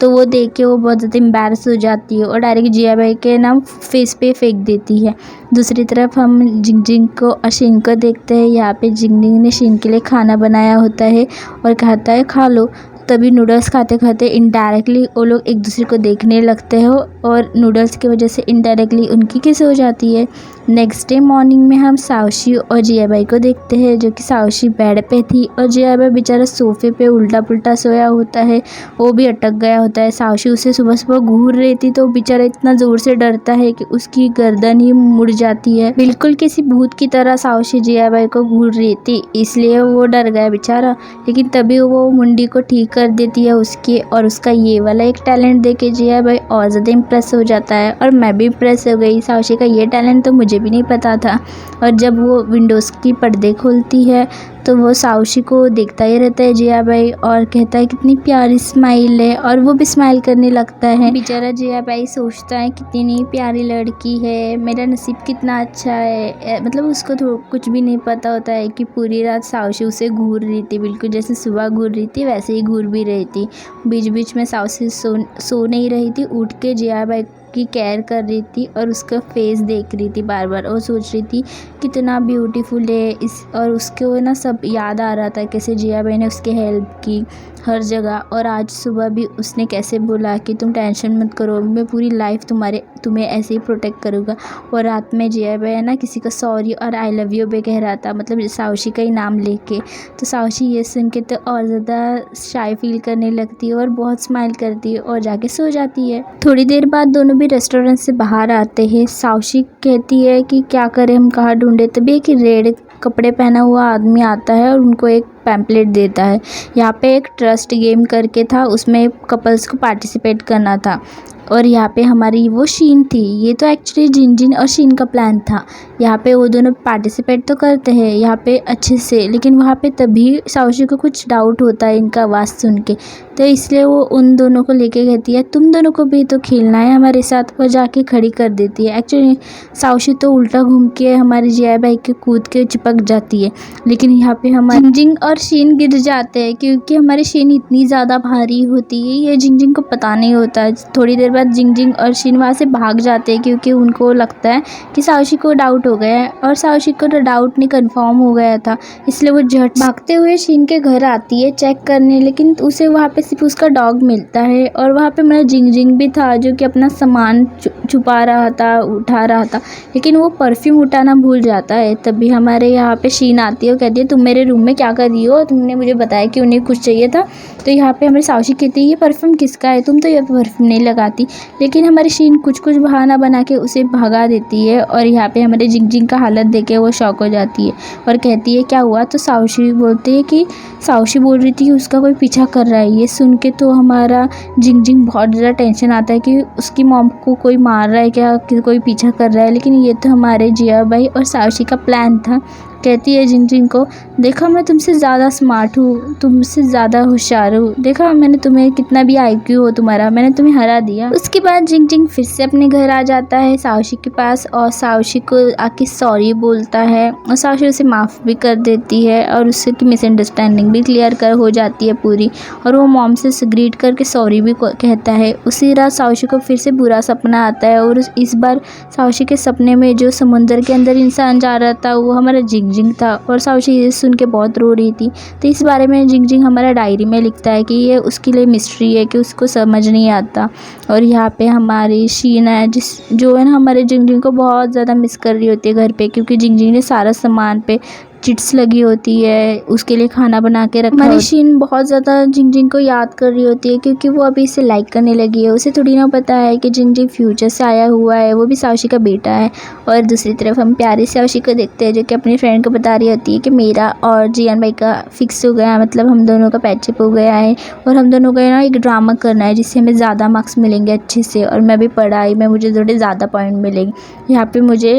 तो वो देख के वो बहुत ज़्यादा एम्बैरस हो जाती है और डायरेक्ट जिया भाई के नाम फेस पे फेंक देती है। दूसरी तरफ हम जिंगजिंग को और शीन को देखते हैं। यहाँ पे जिंगजिंग ने शीन के लिए खाना बनाया होता है और कहता है खा लो। तभी नूडल्स खाते खाते इनडायरेक्टली वो लोग एक दूसरे को देखने लगते हो और नूडल्स की वजह से इनडायरेक्टली उनकी किस हो जाती है। नेक्स्ट डे मॉर्निंग में हम साउशी और जिया भाई को देखते हैं, जो कि साउशी बेड पे थी और जिया भाई बेचारा सोफे पे उल्टा पुल्टा सोया होता है, वो भी अटक गया होता है। साउशी उसे सुबह सुबह घूर रही थी तो बेचारा इतना ज़ोर से डरता है कि उसकी गर्दन ही मुड़ जाती है। बिल्कुल किसी भूत की तरह साउशी जिया भाई को घूर रही थी, इसलिए वो डर गया बेचारा। लेकिन तभी वो मुंडी को ठीक कर देती है उसकी, और उसका ये वाला एक टैलेंट देख के जिया भाई और ज़्यादा इम्प्रेस हो जाता है। और मैं भी इम्प्रेस हो गई, साउशी का ये टैलेंट तो मुझे भी नहीं पता था। और जब वो विंडोज़ की पर्दे खोलती है तो वो साउशी को देखता ही रहता है जिया भाई और कहता है कितनी प्यारी स्माइल है, और वो भी स्माइल करने लगता है। बेचारा जिया भाई सोचता है कितनी प्यारी लड़की है, मेरा नसीब कितना अच्छा है। मतलब उसको तो कुछ भी नहीं पता होता है कि पूरी रात साउशी उसे घूर रही थी, बिल्कुल जैसे सुबह घूर रही थी वैसे ही घूर भी रही थी। बीच बीच में साउशी सो नहीं रही थी, उठ के जिया भाई की केयर कर रही थी और उसका फेस देख रही थी बार बार, और सोच रही थी कितना ब्यूटीफुल है इस। और उसको ना सब याद आ रहा था कैसे जिया भाई ने उसकी हेल्प की हर जगह। और आज सुबह भी उसने कैसे बोला कि तुम टेंशन मत करो, मैं पूरी लाइफ तुम्हें ऐसे ही प्रोटेक्ट करूँगा। और रात में जिया भाई है ना किसी का सॉरी और आई लव यू भी कह रहा था, मतलब साउशी का ही नाम लेके। तो साउशी ये सुन के तो और ज़्यादा शाय फील करने लगती है और बहुत स्माइल करती है और जाके सो जाती है। थोड़ी देर बाद दोनों भी रेस्टोरेंट से बाहर आते हैं। साउशी कहती है कि क्या करें, हम कहाँ ढूंढे। तभी एक रेड कपड़े पहना हुआ आदमी आता है और उनको एक पैम्पलेट देता है। यहाँ पे एक ट्रस्ट गेम करके था, उसमें कपल्स को पार्टिसिपेट करना था और यहाँ पे हमारी वो शीन थी। ये तो एक्चुअली जिंजिन और शीन का प्लान था। यहाँ पे वो दोनों पार्टिसिपेट तो करते हैं यहाँ पे अच्छे से, लेकिन वहाँ पे तभी साउशी को कुछ डाउट होता है इनका आवाज़ सुन के। तो इसलिए वो उन दोनों को लेके कहती है तुम दोनों को भी तो खेलना है हमारे साथ, और जाके खड़ी कर देती है। एक्चुअली साउशी तो उल्टा घूम के हमारे जिया भाई के कूद के चिपक जाती है, लेकिन यहाँ पे हमारे जिंजिंग और शीन गिर जाते हैं क्योंकि हमारी शीन इतनी ज़्यादा भारी होती है, ये जिंजिंग को पता नहीं होता है। थोड़ी देर बाद जिंजिंग और शीन वहाँ से भाग जाते हैं क्योंकि उनको लगता है कि साउशी को डाउट हो गया है, और साउशी को तो डाउट नहीं कंफर्म हो गया था, इसलिए वो झट भागते हुए शीन के घर आती है चेक करने। लेकिन उसे वहाँ पे सिर्फ उसका डॉग मिलता है, और वहाँ पे मेरा जिंजिंग भी था जो कि अपना सामान छुपा रहा था, उठा रहा था, लेकिन वो परफ्यूम उठाना भूल जाता है। तभी हमारे यहाँ पे शीन आती है और कहती है तुम मेरे रूम में क्या कर रही हो, तुमने मुझे बताया कि उन्हें कुछ चाहिए था। तो यहाँ पे हमारी साउशी कहती है ये परफ्यूम किसका है, तुम तो ये परफ्यूम नहीं लगाती। लेकिन हमारी शीन कुछ कुछ बहाना बना के उसे भगा देती है, और यहाँ पे हमारे जिंजिंग का हालत देख के वो शॉक हो जाती है और कहती है क्या हुआ। तो साउशी बोलती है कि साउशी बोल रही थी कि उसका कोई पीछा कर रहा है। ये सुन के तो हमारा जिंजिंग बहुत ज़्यादा टेंशन आता है कि उसकी मॉम को कोई मार रहा है क्या, कि कोई पीछा कर रहा है। लेकिन ये तो हमारे जिया भाई और साउशी का प्लान था, कहती है जिंगजिंग को, देखा मैं तुमसे ज़्यादा स्मार्ट हूँ, तुमसे ज़्यादा होशियार हूँ, देखा मैंने तुम्हें कितना भी आईक्यू हो तुम्हारा, मैंने तुम्हें हरा दिया। उसके बाद जिंगजिंग फिर से अपने घर आ जाता है साओशी के पास और साओशी को आके सॉरी बोलता है और साओशी उसे माफ़ भी कर देती है और उससे की मिसअंडरस्टैंडिंग भी क्लियर कर हो जाती है पूरी, और वो मॉम से ग्रीट करके सॉरी भी कहता है। उसी रात साओशी को फिर से बुरा सपना आता है और इस बार साओशी के सपने में जो समुंदर के अंदर इंसान जा रहा था वो हमारा जिंगजिंग था और साओशी ये सुन के बहुत रो रही थी। तो इस बारे में जिंगजिंग हमारा डायरी में लिखता है कि ये उसके लिए मिस्ट्री है कि उसको समझ नहीं आता। और यहाँ पे हमारी शीन है जो है ना हमारे जिंगजिंग को बहुत ज़्यादा मिस कर रही होती है घर पे, क्योंकि जिंगजिंग ने सारा सामान पे चिट्स लगी होती है, उसके लिए खाना बना के रखा हमारी शीन बहुत ज़्यादा जिंगजिंग को याद कर रही होती है क्योंकि वो अभी इसे लाइक करने लगी है। उसे थोड़ी ना पता है कि जिंगजिंग फ्यूचर से आया हुआ है, वो भी साओशी का बेटा है। और दूसरी तरफ हम प्यारी साओशी को देखते हैं जो कि अपनी फ्रेंड को बता रही होती है कि मेरा और जियान भाई का फिक्स हो गया है, मतलब हम दोनों का पैचअप हो गया है और हम दोनों को ना एक ड्रामा करना है जिससे हमें ज़्यादा मार्क्स मिलेंगे अच्छे से, और मैं भी पढ़ाई में मुझे थोड़े ज़्यादा पॉइंट मिलेंगे। यहाँ पे मुझे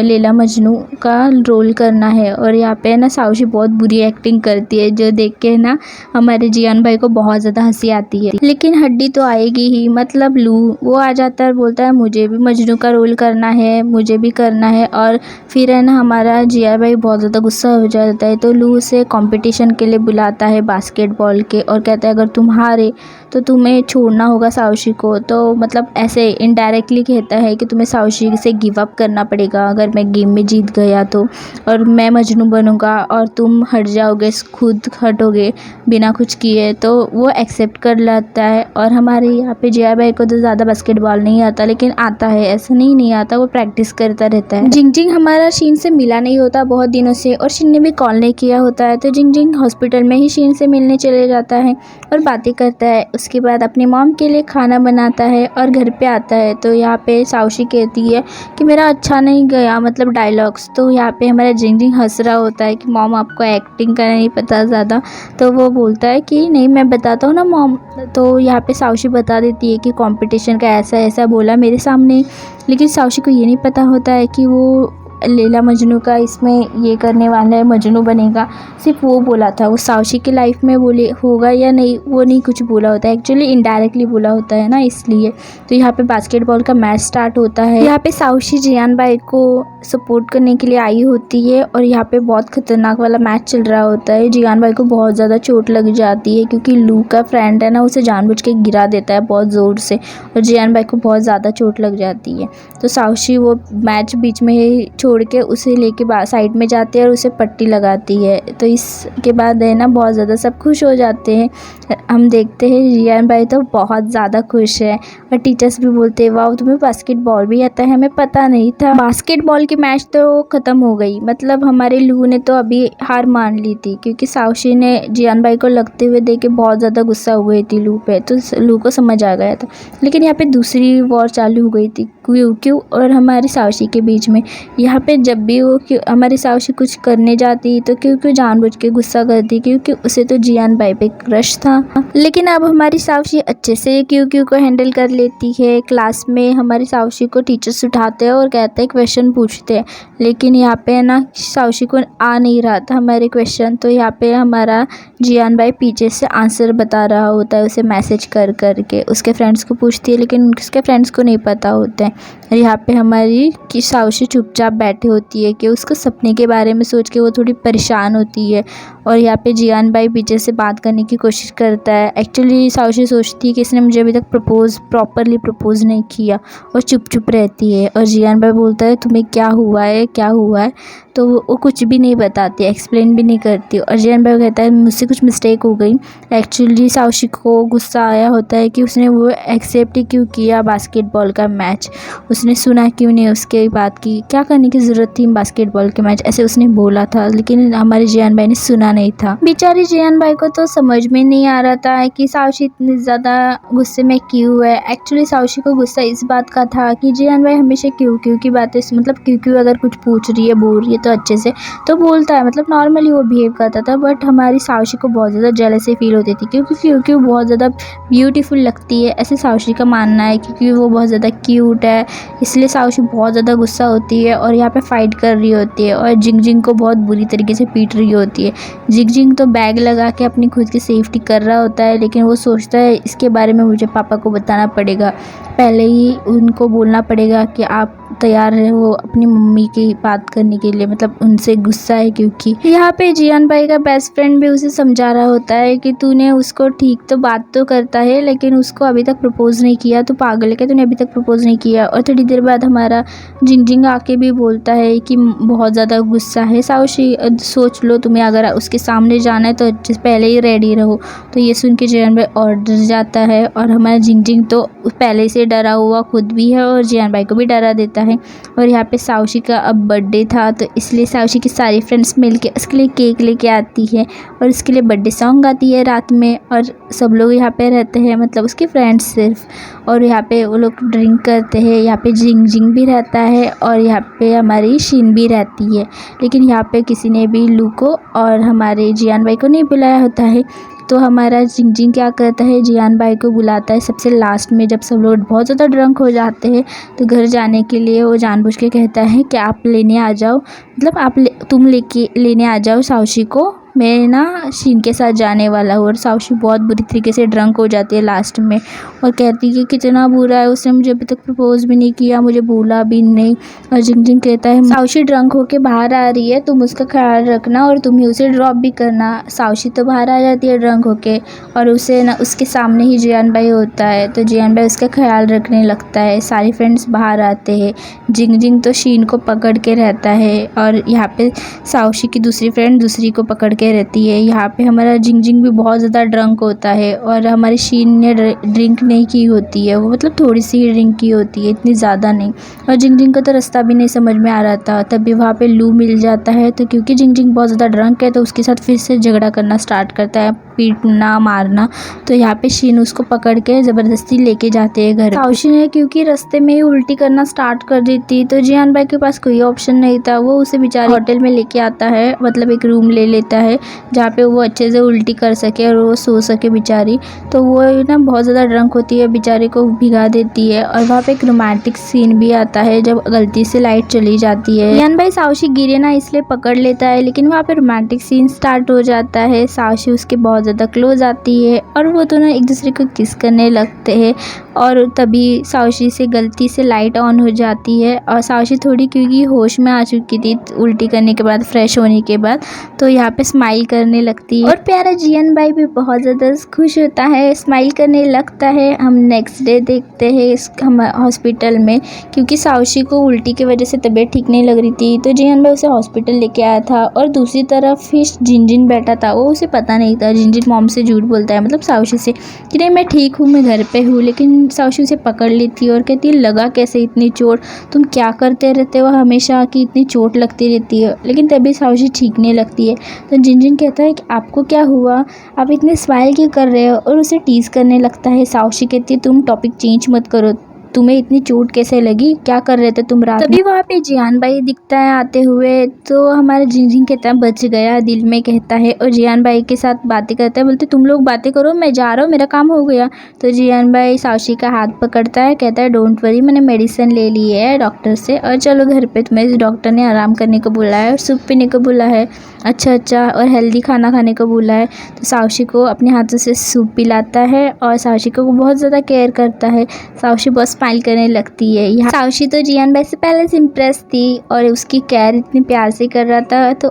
लैला मजनू का रोल करना है और यहाँ पे ना साओशी बहुत बुरी एक्टिंग करती है जो देख के ना हमारे जियान भाई को बहुत ज़्यादा हंसी आती है। लेकिन हड्डी तो आएगी ही, मतलब लू वो आ जाता है और बोलता है मुझे भी मजनू का रोल करना है, मुझे भी करना है। और फिर है ना हमारा जियान भाई बहुत ज़्यादा गुस्सा हो जाता है तो लू उसे कंपटीशन के लिए बुलाता है बास्केटबॉल के और कहता है अगर तुम हारे तो तुम्हें छोड़ना होगा साओशी को। तो मतलब ऐसे इनडायरेक्टली कहता है कि तुम्हें साओशी से गिव अप करना पड़ेगा अगर मैं गेम में जीत गया तो, और मैं मजनू बनूंगा और तुम हट जाओगे, खुद हटोगे बिना कुछ किए। तो वो एक्सेप्ट कर लेता है। और हमारे यहाँ पे जिया भाई को तो ज़्यादा बास्केटबॉल नहीं आता लेकिन आता है, ऐसा नहीं आता, वो प्रैक्टिस करता रहता है। जिंगजिंग हमारा शीन से मिला नहीं होता बहुत दिनों से और शीन ने भी कॉल नहीं किया होता है, तो जिंगजिंग हॉस्पिटल में ही शीन से मिलने चले जाता है और बातें करता है। उसके बाद अपनी मॉम के लिए खाना बनाता है और घर पे आता है। तो यहाँ पे साओशी कहती है कि मेरा अच्छा नहीं गया, मतलब डायलॉग्स। तो यहाँ पे हमारा जिंगजिंग हंस रहा होता है कि मॉम आपको एक्टिंग करना नहीं पता ज़्यादा। तो वो बोलता है कि नहीं मैं बताता हूँ ना मॉम। तो यहाँ पे साओशी बता देती है कि कंपटीशन का ऐसा ऐसा बोला मेरे सामने, लेकिन साओशी को ये नहीं पता होता है कि वो लैला मजनू का इसमें ये करने वाला है, मजनू बनेगा। सिर्फ वो बोला था, वो साओशी की लाइफ में बोले होगा या नहीं वो नहीं कुछ बोला होता है, एक्चुअली इनडायरेक्टली बोला होता है ना इसलिए। तो यहाँ पे बास्केटबॉल का मैच स्टार्ट होता है। यहाँ पे साओशी जियान भाई को सपोर्ट करने के लिए आई होती है और यहाँ पे बहुत खतरनाक वाला मैच चल रहा होता है। जियान भाई को बहुत ज़्यादा चोट लग जाती है क्योंकि लू का फ्रेंड है ना उसे जानबूझ के गिरा देता है बहुत ज़ोर से और जियान भाई को बहुत ज़्यादा चोट लग जाती है। तो साओशी वो मैच बीच में ही छोड़ के उसे लेके साइड में जाती है और उसे पट्टी लगाती है। तो इसके बाद है ना बहुत ज़्यादा सब खुश हो जाते हैं। हम देखते हैं जियान भाई तो बहुत ज़्यादा खुश है और टीचर्स भी बोलते हैं वाह तुम्हें बास्केटबॉल भी आता है, हमें पता नहीं था। बास्केटबॉल की मैच तो ख़त्म हो गई, मतलब हमारे लू ने तो अभी हार मान ली थी क्योंकि साओशी ने जियान भाई को लगते हुए देख के बहुत ज़्यादा गुस्सा हो गई थी लू पे, तो लू को समझ आ गया था। लेकिन यहाँ पे दूसरी वॉर चालू हो गई थी क्यू और हमारी साओशी के बीच में। यहाँ पे जब भी वो हमारी साओशी कुछ करने जाती तो क्यों जानबूझ के गुस्सा करती क्योंकि उसे तो जियान भाई पे क्रश था। लेकिन अब हमारी साओशी अच्छे से क्यू को हैंडल कर लेती है। क्लास में हमारी साओशी को टीचर्स उठाते हैं और कहते हैं क्वेश्चन पूछते हैं, लेकिन यहाँ पे ना साओशी को आ नहीं रहा था हमारे क्वेश्चन। तो यहाँ पे हमारा जियान भाई पीछे से आंसर बता रहा होता है उसे मैसेज कर करके, उसके फ्रेंड्स को पूछती है लेकिन उसके फ्रेंड्स को नहीं पता होता है। और यहाँ पे हमारी कि साओशी चुपचाप बैठी होती है कि उसको सपने के बारे में सोच के वो थोड़ी परेशान होती है। और यहाँ पे जियान भाई पीछे से बात करने की कोशिश करता है। एक्चुअली साओशी सोचती है कि इसने मुझे अभी तक प्रॉपरली प्रपोज नहीं किया और चुप रहती है। और जियान भाई बोलता है तुम्हें क्या हुआ है क्या हुआ है, तो वो कुछ भी नहीं बताती, एक्सप्लेन भी नहीं करती। और जियान भाई कहता है मुझसे कुछ मिस्टेक हो गई। एक्चुअली साओशी को गुस्सा आया होता है कि उसने वो एक्सेप्ट ही क्यों किया बास्केटबॉल का मैच, उसने सुना क्यों नहीं उसके बात की, क्या करने की ज़रूरत थी बास्केटबॉल के मैच, ऐसे उसने बोला था। लेकिन हमारे जियान भाई ने सुना नहीं था। बेचारी जियान बाई को तो समझ में नहीं आ रहा था कि साउशी इतनी ज़्यादा गुस्से में क्यों है। एक्चुअली साउशी को गुस्सा इस बात का था कि जियान बाई हमेशा क्यों की बातें, मतलब क्यों अगर कुछ पूछ रही है, बोल रही है तो अच्छे से तो बोलता है, मतलब नॉर्मली वो बिहेव करता था। बट हमारी साउशी को बहुत ज़्यादा जेलसी फील होती थी क्योंकि वो बहुत ज़्यादा ब्यूटीफुल लगती है, ऐसे साउशी का मानना है, क्योंकि वो बहुत ज़्यादा क्यूट है, इसलिए साउशी बहुत ज़्यादा गुस्सा होती है और यहाँ पे फाइट कर रही होती है और जिंग को बहुत बुरी तरीके से पीट रही होती है। जिंग तो बैग लगा के अपनी खुद की सेफ्टी कर रहा होता है, लेकिन वो सोचता है इसके बारे में मुझे पापा को बताना पड़ेगा, पहले ही उनको बोलना पड़ेगा कि आप तैयार रहो अपनी मम्मी की बात करने के लिए, मतलब उनसे गुस्सा है। क्योंकि यहाँ पे जियान भाई का बेस्ट फ्रेंड भी उसे समझा रहा होता है कि तूने उसको ठीक तो बात तो करता है लेकिन उसको अभी तक प्रपोज नहीं किया, तो पागल है क्या, तूने अभी तक प्रपोज नहीं किया। और थोड़ी देर बाद हमारा जिंग आके भी बोलता है कि बहुत ज़्यादा गुस्सा है साउशी, सोच लो तुम्हें अगर उसके सामने जाना है तो पहले ही रेडी रहो। तो ये सुन के जियान भाई और डर जाता है और हमारा जिंग तो पहले से डरा हुआ खुद भी है और जियान भाई को भी डरा देता है। और यहाँ पे साउशी का अब बर्थडे था, तो इसलिए साउशी की सारी फ्रेंड्स मिलके उसके लिए केक लेके आती है और उसके लिए बर्थडे सॉन्ग गाती है रात में, और सब लोग यहाँ पे रहते हैं, मतलब उसके फ्रेंड्स सिर्फ। और यहाँ पे वो लोग ड्रिंक करते हैं, यहाँ पे जिंग भी रहता है और यहाँ पे हमारी शीन भी रहती है। लेकिन यहाँ पे किसी ने भी लू को और हमारे जियान भाई को नहीं बुलाया होता है, तो हमारा जिंग क्या करता है, जियान भाई को बुलाता है सबसे लास्ट में, जब सब लोग बहुत ज़्यादा ड्रंक हो जाते हैं। तो घर जाने के लिए वो जानबूझ के कहता है कि आप लेने आ जाओ, मतलब तुम लेने आ जाओ साउशी को, मैं ना शीन के साथ जाने वाला हूँ। और साउशी बहुत बुरी तरीके से ड्रंक हो जाती है लास्ट में और कहती है कि कितना बुरा है, उसने मुझे अभी तक प्रपोज भी नहीं किया, मुझे भूला भी नहीं। और जिंग कहता है साउशी ड्रंक होके बाहर आ रही है, तुम उसका ख्याल रखना और तुम ही उसे ड्रॉप भी करना। साउशी तो बाहर आ जाती है ड्रंक होके और उसे ना उसके सामने ही जियान भाई होता है, तो जियान भाई उसका ख्याल रखने लगता है। सारे फ्रेंड्स बाहर आते हैं, जिंग तो शीन को पकड़ के रहता है और यहाँ पे साउशी की दूसरी फ्रेंड दूसरी को पकड़ के रहती है। यहाँ पे हमारा जिंग भी बहुत ज़्यादा ड्रंक होता है और हमारी शीन ने ड्रिंक नहीं की होती है, वो मतलब थोड़ी सी ही ड्रिंक की होती है, इतनी ज़्यादा नहीं। और जिंग को तो रास्ता भी नहीं समझ में आ रहा था, तभी वहाँ पे लू मिल जाता है। तो क्योंकि जिंग बहुत ज़्यादा ड्रंक है तो उसके साथ फिर से झगड़ा करना स्टार्ट करता है, पीटना मारना। तो यहाँ पे शीन उसको पकड़ के ज़बरदस्ती लेके जाते हैं घर। साउशी ने क्योंकि रास्ते में ही उल्टी करना स्टार्ट कर दी थी, तो जियान भाई के पास कोई ऑप्शन नहीं था, वो उसे बेचारे होटल में लेके आता है, मतलब एक रूम ले लेता है जहाँ पे वो अच्छे से उल्टी कर सके और वो सो सके बेचारी। तो वो ना बहुत ज़्यादा ड्रंक होती है, बेचारे को भिगा देती है। और वहाँ पे एक रोमांटिक सीन भी आता है जब गलती से लाइट चली जाती है। जियान भाई साउशी गिरे ना इसलिए पकड़ लेता है, लेकिन वहाँ पे रोमांटिक सीन स्टार्ट हो जाता है। साउशी उसके बहुत ज़्यादा क्लोज आती है और वो दोनों एक दूसरे को किस करने लगते हैं और तभी साउशी से गलती से लाइट ऑन हो जाती है और साउशी थोड़ी क्योंकि होश में आ चुकी थी उल्टी करने के बाद, फ्रेश होने के बाद, तो यहाँ पे स्माइल करने लगती है। और प्यारा जियान भाई भी बहुत ज़्यादा खुश होता है, स्माइल करने लगता है। हम नेक्स्ट डे देखते हैं हम हॉस्पिटल में, क्योंकि साउशी को उल्टी की वजह से तबीयत ठीक नहीं लग रही थी, तो जियान भाई उसे हॉस्पिटल लेके आया था। और दूसरी तरफ ही जिन बैठा था, वो उसे पता नहीं था। जिन मॉम से झूठ बोलता है, मतलब साउशी से, कि नहीं मैं ठीक हूँ, मैं घर पे हूँ। लेकिन साउशी उसे पकड़ लेती है और कहती है लगा कैसे इतनी चोट, तुम क्या करते रहते हो हमेशा कि इतनी चोट लगती रहती है। लेकिन तभी साउशी ठीक नहीं लगती है। तो जिन कहता है कि आपको क्या हुआ, आप इतने स्माइल क्यों कर रहे हो, और उसे टीज करने लगता है। साउशी कहती है तुम टॉपिक चेंज मत करो, तुम्हें इतनी चोट कैसे लगी, क्या कर रहे थे तुम रात में। तभी वहाँ पे जियान भाई दिखता है आते हुए, तो हमारा जिंग कहता है बच गया, दिल में कहता है, और जियान भाई के साथ बातें करता है, बोलते तुम लोग बातें करो, मैं जा रहा हूँ, मेरा काम हो गया। तो जियान भाई साउशी का हाथ पकड़ता है, कहता है डोंट वरी, मैंने मेडिसिन ले ली है डॉक्टर से, और चलो घर पे, तुम्हें इस डॉक्टर ने आराम करने को बोला है और सूप पीने को बोला है, अच्छा और हेल्दी खाना खाने को बोला है। तो साउशी को अपने हाथों से सूप पिलाता है और साउशी को बहुत ज़्यादा केयर करता है। साउशी बहुत स्माइल करने लगती है। यहाँ साउशी तो जियान भाई से पहले से इम्प्रेस थी और उसकी केयर इतनी प्यार से कर रहा था, तो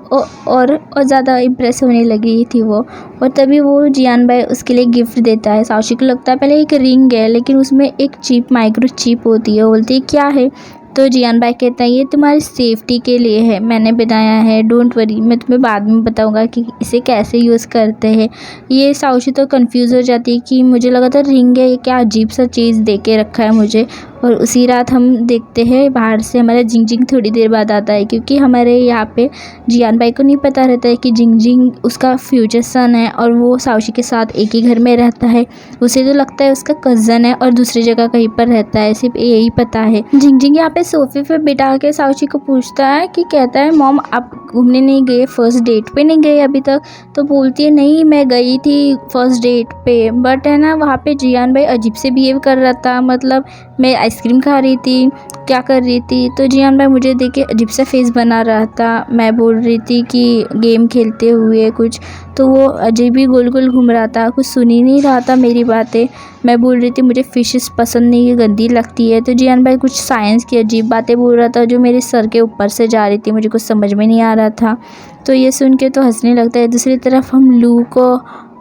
और ज़्यादा इम्प्रेस होने लगी थी वो। और तभी वो जियान भाई उसके लिए गिफ्ट देता है। साउशी को लगता है पहले एक रिंग है, लेकिन उसमें एक चिप, माइक्रो चिप होती है। वो बोलती है क्या है, तो जियान भाई कहता है ये तुम्हारी सेफ्टी के लिए है, मैंने बनाया है, डोंट वरी, मैं तुम्हें बाद में बताऊंगा कि इसे कैसे यूज़ करते हैं। ये साउशी तो कंफ्यूज हो जाती है कि मुझे लगा था रिंग है, ये क्या अजीब सा चीज़ दे के रखा है मुझे। और उसी रात हम देखते हैं बाहर से हमारा जिंग थोड़ी देर बाद आता है, क्योंकि हमारे यहाँ पे जियान भाई को नहीं पता रहता है कि जिंग उसका फ्यूचर सन है और वो साउशी के साथ एक ही घर में रहता है। उसे तो लगता है उसका कज़न है और दूसरी जगह कहीं पर रहता है, सिर्फ यही पता है। जिंग यहाँ पे सोफे पे बिठा के साउशी को पूछता है कि कहता है मॉम आप घूमने नहीं गए, फर्स्ट डेट पे नहीं गए अभी तक? तो बोलती है नहीं मैं गई थी फर्स्ट डेट पे, बट है ना वहाँ पे जियान भाई अजीब से बिहेव कर रहा था, मतलब मैं आइसक्रीम खा रही थी, क्या कर रही थी, तो जियान भाई मुझे देख के अजीब सा फेस बना रहा था। मैं बोल रही थी कि गेम खेलते हुए कुछ, तो वो अजीब ही गोल गोल घूम रहा था, कुछ सुन ही नहीं रहा था मेरी बातें। मैं बोल रही थी मुझे फ़िशेस पसंद नहीं है, गंदी लगती है, तो जियान भाई कुछ साइंस की अजीब बातें बोल रहा था जो मेरे सर के ऊपर से जा रही थी, मुझे कुछ समझ में नहीं आ रहा था। तो ये सुन के तो हंसने लगता है। दूसरी तरफ हम लू को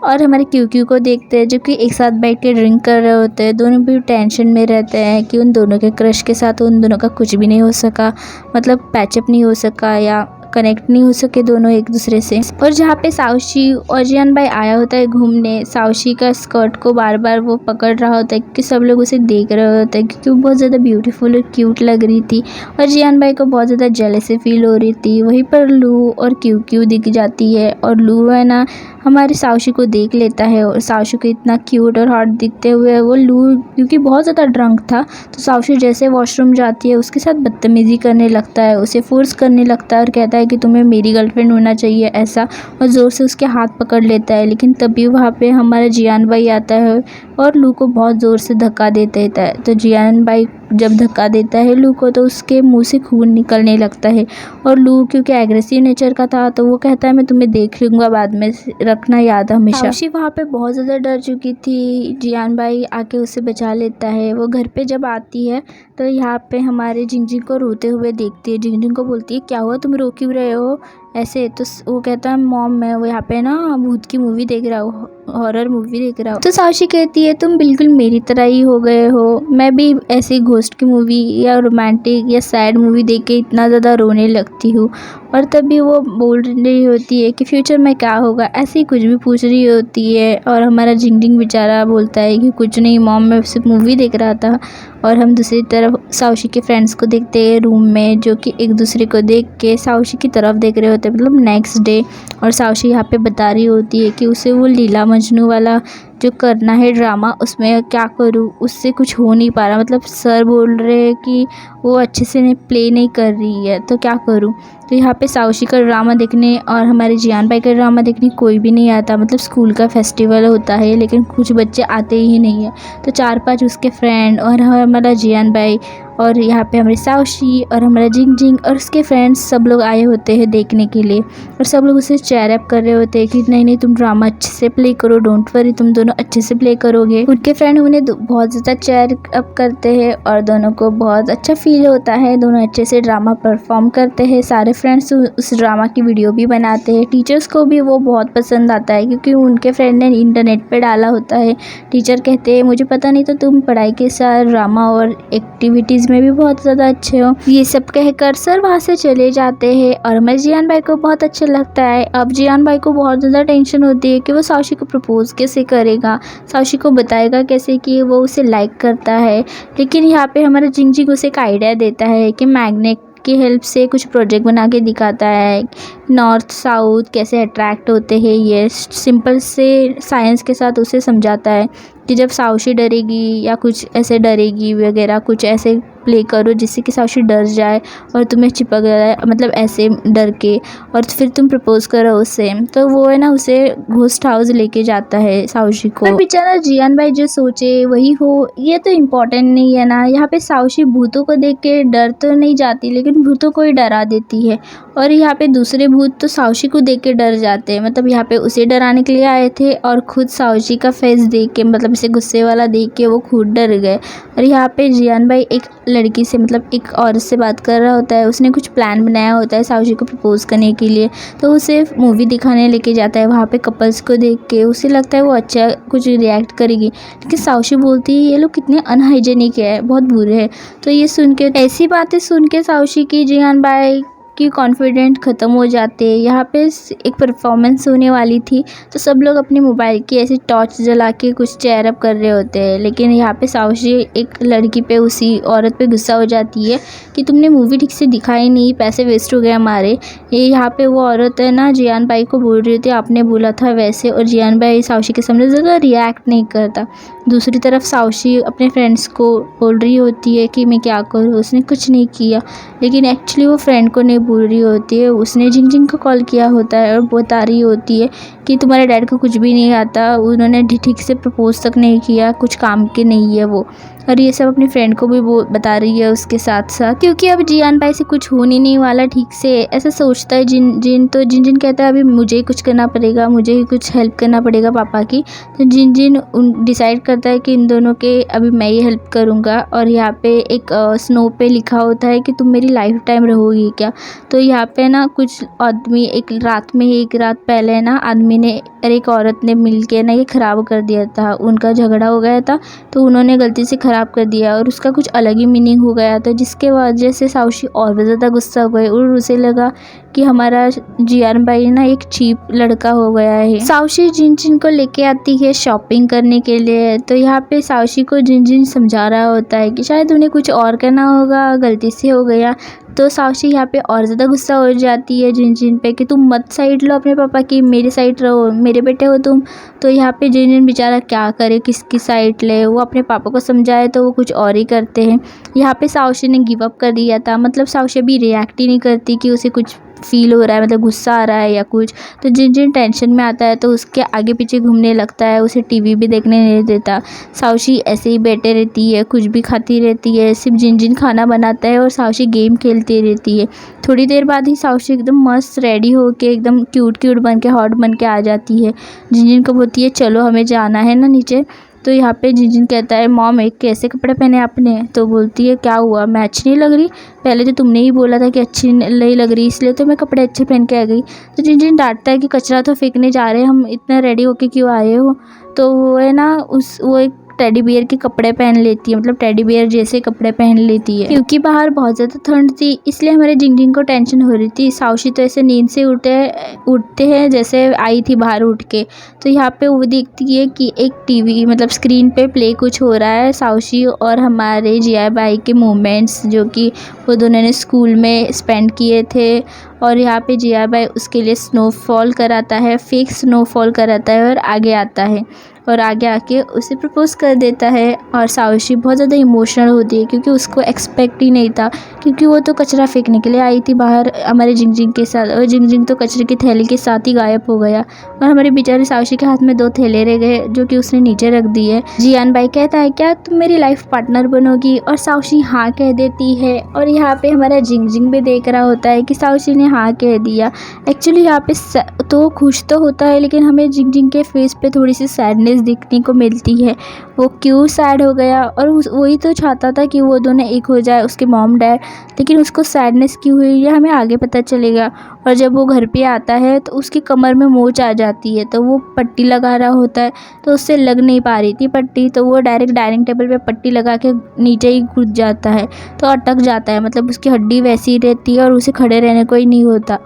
और हमारे क्यू को देखते हैं जो कि एक साथ बैठ के ड्रिंक कर रहे होते हैं। दोनों भी टेंशन में रहते हैं कि उन दोनों के क्रश के साथ उन दोनों का कुछ भी नहीं हो सका, मतलब पैचअप नहीं हो सका या कनेक्ट नहीं हो सके दोनों एक दूसरे से। और जहाँ पे साउशी और जियान भाई आया होता है घूमने, साउशी का स्कर्ट को बार बार वो पकड़ रहा होता है क्योंकि सब लोग उसे देख रहे होते हैं, क्योंकि वो बहुत ज़्यादा ब्यूटीफुल और क्यूट लग रही थी और जियान भाई को बहुत ज़्यादा जेलसी फील हो रही थी। वहीं पर लू और क्यू दिख जाती है और लू है ना हमारे साउशी को देख लेता है और साउशी को इतना क्यूट और हॉट दिखते हुए वो लू क्योंकि बहुत ज़्यादा ड्रंक था, तो साउशी जैसे वॉशरूम जाती है उसके साथ बदतमीज़ी करने लगता है, उसे फोर्स करने लगता है और कहता है कि तुम्हें मेरी गर्लफ्रेंड होना चाहिए ऐसा, और ज़ोर से उसके हाथ पकड़ लेता है। लेकिन तभी वहाँ पे हमारा जियान भाई आता है और लू को बहुत ज़ोर से धक्का दे देता है। तो जियान भाई जब धक्का देता है लू को तो उसके मुंह से खून निकलने लगता है और लू क्योंकि एग्रेसिव नेचर का था तो वो कहता है मैं तुम्हें देख लूँगा बाद में, रखना याद हमेशा। साउशी वहाँ पे बहुत ज़्यादा डर चुकी थी, जियान भाई आके उसे बचा लेता है। वो घर पे जब आती है तो यहाँ पे हमारे जिंग को रोते हुए देखती है। जिंग को बोलती है क्या हुआ, तुम रो क्यों रहे हो ऐसे? तो वो कहता है मॉम मैं वो यहाँ पे ना भूत की मूवी देख रहा हूँ, हॉरर मूवी देख रहा हूँ। तो साउशी कहती है तुम बिल्कुल मेरी तरह ही हो गए हो, मैं भी ऐसी घोस्ट की मूवी या रोमांटिक या सैड मूवी देख के इतना ज़्यादा रोने लगती हूँ। और तभी वो बोल रही होती है कि फ्यूचर में क्या होगा, ऐसे ही कुछ भी पूछ रही होती है और हमारा जिंग बेचारा बोलता है कि कुछ नहीं मॉम मैं सिर्फ मूवी देख रहा था। और हम दूसरी तरफ साउशी के फ्रेंड्स को देखते हैं रूम में, जो कि एक दूसरे को देख के साउशी की तरफ देख रहे होते हैं, मतलब नेक्स्ट डे। और साउशी यहाँ पे बता रही होती है कि उसे वो लीला मजनू वाला जो करना है ड्रामा, उसमें क्या करूँ, उससे कुछ हो नहीं पा रहा, मतलब सर बोल रहे हैं कि वो अच्छे से प्ले नहीं कर रही है तो क्या करूँ। तो यहाँ पे साउशी का ड्रामा देखने और हमारे जियान भाई का ड्रामा देखने कोई भी नहीं आता, मतलब स्कूल का फेस्टिवल होता है लेकिन कुछ बच्चे आते ही नहीं है। तो 4-5 उसके फ्रेंड और हमारा जियान भाई और यहाँ पे हमारी साउशी और हमारा जिंग और उसके फ्रेंड्स सब लोग आए होते हैं देखने के लिए। और सब लोग उसे चेयर अप कर रहे होते हैं कि नहीं नहीं तुम ड्रामा अच्छे से प्ले करो, डोंट वरी तुम दोनों अच्छे से प्ले करोगे। उनके फ्रेंड उन्हें बहुत ज़्यादा चेयर अप करते हैं और दोनों को बहुत अच्छा फील होता है, दोनों अच्छे से ड्रामा परफॉर्म करते हैं। सारे फ्रेंड्स उस ड्रामा की वीडियो भी बनाते हैं। टीचर्स को भी वो बहुत पसंद आता है क्योंकि उनके फ्रेंड ने इंटरनेट पर डाला होता है। टीचर कहते हैं मुझे पता नहीं तो तुम पढ़ाई के साथ ड्रामा और एक्टिविटीज़ में भी बहुत ज़्यादा अच्छे हो। ये सब कहकर सर वहाँ से चले जाते हैं और हमारे जियान भाई को बहुत अच्छा लगता है। अब जियान भाई को बहुत ज़्यादा टेंशन होती है कि वो साउशी को प्रपोज कैसे करेगा, साउशी को बताएगा कैसे कि वो उसे लाइक करता है। लेकिन यहाँ पे हमारा जिंग उसे एक आइडिया देता है कि मैग्नेट की हेल्प से कुछ प्रोजेक्ट बना के दिखाता है, नॉर्थ साउथ कैसे अट्रैक्ट होते हैं, ये सिंपल से साइंस के साथ उसे समझाता है कि जब साउशी डरेगी या कुछ ऐसे डरेगी वगैरह कुछ ऐसे प्ले करो जिससे कि साउशी डर जाए और तुम्हें चिपक जाए, मतलब ऐसे डर के, और फिर तुम प्रपोज करो उससे। तो वो है ना उसे घोस्ट हाउस लेके जाता है साउशी को। पर बेचारा जियान भाई जो सोचे वही हो, ये तो इम्पोर्टेंट नहीं है ना। यहाँ पे साउशी भूतों को देख के डर तो नहीं जाती लेकिन भूतों को ही डरा देती है और यहाँ पे दूसरे भूत तो साउशी को देख के डर जाते हैं, मतलब यहाँ पे उसे डराने के लिए आए थे और खुद साउशी का फेस देख के, मतलब इसे गुस्से वाला देख के वो खुद डर गए। और यहाँ पे जियान भाई एक लड़की से, मतलब एक औरत से बात कर रहा होता है, उसने कुछ प्लान बनाया होता है साउशी को प्रपोज करने के लिए, तो उसे मूवी दिखाने लेके जाता है। वहाँ पे कपल्स को देख के उसे लगता है वो अच्छा कुछ रिएक्ट करेगी, लेकिन साउशी बोलती है ये लोग कितने अनहाइजेनिक है, बहुत बुरे हैं। तो ये सुन के, ऐसी बातें सुन के साउशी की जियान भाई सबकी कॉन्फिडेंट ख़त्म हो जाते हैं। यहाँ पे एक परफॉर्मेंस होने वाली थी, तो सब लोग अपने मोबाइल की ऐसी टॉर्च जला के कुछ चेयर अप कर रहे होते हैं, लेकिन यहाँ पे साउशी एक लड़की पे, उसी औरत पे गुस्सा हो जाती है कि तुमने मूवी ठीक से दिखाई नहीं, पैसे वेस्ट हो गए हमारे। ये यहाँ पे वो औरत है ना, जियान भाई को बोल रही थी आपने बोला था वैसे, और जियान भाई साउशी के सामने ज़्यादा रिएक्ट नहीं करता। दूसरी तरफ साउशी अपने फ्रेंड्स को बोल रही होती है कि मैं क्या करूँ, उसने कुछ नहीं किया, लेकिन एक्चुअली वो फ्रेंड को नहीं बोल रही होती है, उसने जिंगजिंग को कॉल किया होता है और बता रही होती है कि तुम्हारे डैड को कुछ भी नहीं आता, उन्होंने ठीक से प्रपोज तक नहीं किया, कुछ काम के नहीं है वो। और ये सब अपनी फ्रेंड को भी वो बता रही है उसके साथ साथ, क्योंकि अब जियान भाई से कुछ होने नहीं वाला ठीक से, ऐसा सोचता है जिन कहता है अभी मुझे ही कुछ करना पड़ेगा, मुझे ही कुछ हेल्प करना पड़ेगा पापा की। तो जिन डिसाइड करता है कि इन दोनों के अभी मैं ही हेल्प करूँगा। और यहाँ पे एक स्नो पे लिखा होता है कि तुम मेरी लाइफ टाइम रहोगी क्या। तो यहाँ पे ना कुछ आदमी एक रात पहले ना आदमी ने और एक औरत ने मिलके ना ये ख़राब कर दिया था, उनका झगड़ा हो गया था, तो उन्होंने गलती से ख़राब कर दिया और उसका कुछ अलग ही मीनिंग हो गया था, जिसके वजह से साउशी और भी ज़्यादा गुस्सा हो गई और उसे लगा कि हमारा जियान भाई ना एक चीप लड़का हो गया है। साउशी जिन को लेके आती है शॉपिंग करने के लिए, तो यहाँ पे साउशी को जिन समझा रहा होता है कि शायद उन्हें कुछ और करना होगा, गलती से हो गया। तो साउशी यहाँ पे और ज़्यादा गुस्सा हो जाती है जिन पे कि तुम मत साइड लो अपने पापा की, मेरी साइड रहो, मेरे बेटे हो तुम। तो यहाँ पे जिन बेचारा क्या करे, किसकी साइड ले, वो अपने पापा को समझाए तो वो कुछ और ही करते हैं। यहाँ पे साउशी ने गिव अप कर दिया था, मतलब साउशी अभी रिएक्ट ही नहीं करती कि उसे कुछ फील हो रहा है, मतलब गुस्सा आ रहा है या कुछ। तो जिन टेंशन में आता है तो उसके आगे पीछे घूमने लगता है, उसे टीवी भी देखने नहीं देता। साउशी ऐसे ही बैठे रहती है, कुछ भी खाती रहती है, सिर्फ जिन खाना बनाता है और साउशी गेम खेलती रहती है। थोड़ी देर बाद ही साउशी एकदम मस्त रेडी होके एकदम क्यूट बन के हॉट बन के आ जाती है। जिन को बोलती है चलो हमें जाना है ना नीचे। तो यहाँ पे जिन कहता है मॉम एक कैसे कपड़े पहने आपने। तो बोलती है क्या हुआ, मैं अच्छी नहीं लग रही, पहले तो तुमने ही बोला था कि अच्छी नहीं लग रही, इसलिए तो मैं कपड़े अच्छे पहन के आ गई। तो जिन डांटता है कि कचरा तो फेंकने जा रहे हैं हम, इतना रेडी होके क्यों आए हो। तो वो है ना वो एक टेडी बियर के कपड़े पहन लेती है, मतलब टेडी बियर जैसे कपड़े पहन लेती है, क्योंकि बाहर बहुत ज़्यादा ठंड थी, इसलिए हमारे जिंग को टेंशन हो रही थी। साउशी तो ऐसे नींद से उठते हैं जैसे आई थी बाहर उठ के। तो यहाँ पे वो देखती है कि एक टीवी मतलब स्क्रीन पे प्ले कुछ हो रहा है, साउशी और हमारे जिया भाई के मोमेंट्स जो कि वो दोनों ने स्कूल में स्पेंड किए थे। और यहाँ पे जिया भाई उसके लिए स्नोफॉल कराता है, फेक स्नोफॉल कराता है और आगे आता है और आगे आके उसे प्रपोज़ कर देता है। और साउशी बहुत ज़्यादा इमोशनल होती है क्योंकि उसको एक्सपेक्ट ही नहीं था, क्योंकि वो तो कचरा फेंकने के लिए आई थी बाहर हमारे जिंग के साथ, और जिंग तो कचरे की थैली के साथ ही गायब हो गया और हमारे बेचारे साउशी के हाथ में 2 थैले रह गए जो कि उसने नीचे रख दिए। जियान भाई कहता है क्या तुम मेरी लाइफ पार्टनर बनोगी, और साउशी हाँ कह देती है। और यहाँ पे हमारा जिंग भी देख रहा होता है कि साउशी ने हाँ कह दिया। एक्चुअली यहाँ पे तो खुश तो होता है, लेकिन हमें जिंग के फेस पे थोड़ी सी सैडनेस दिखने को मिलती है। वो क्यों सैड हो गया, और वही तो चाहता था कि वो दोनों एक हो जाए, उसके मॉम डैड, लेकिन उसको सैडनेस क्यों हुई ये हमें आगे पता चलेगा। और जब वो घर पे आता है तो उसकी कमर में मोच आ जाती है, तो वो पट्टी लगा रहा होता है, तो उससे लग नहीं पा रही थी पट्टी, तो वो डायरेक्ट डाइनिंग टेबल पे पट्टी लगा के नीचे ही कूद जाता है, तो अटक जाता है, मतलब उसकी हड्डी वैसी ही रहती है और उसे खड़े रहने को ही नहीं होता।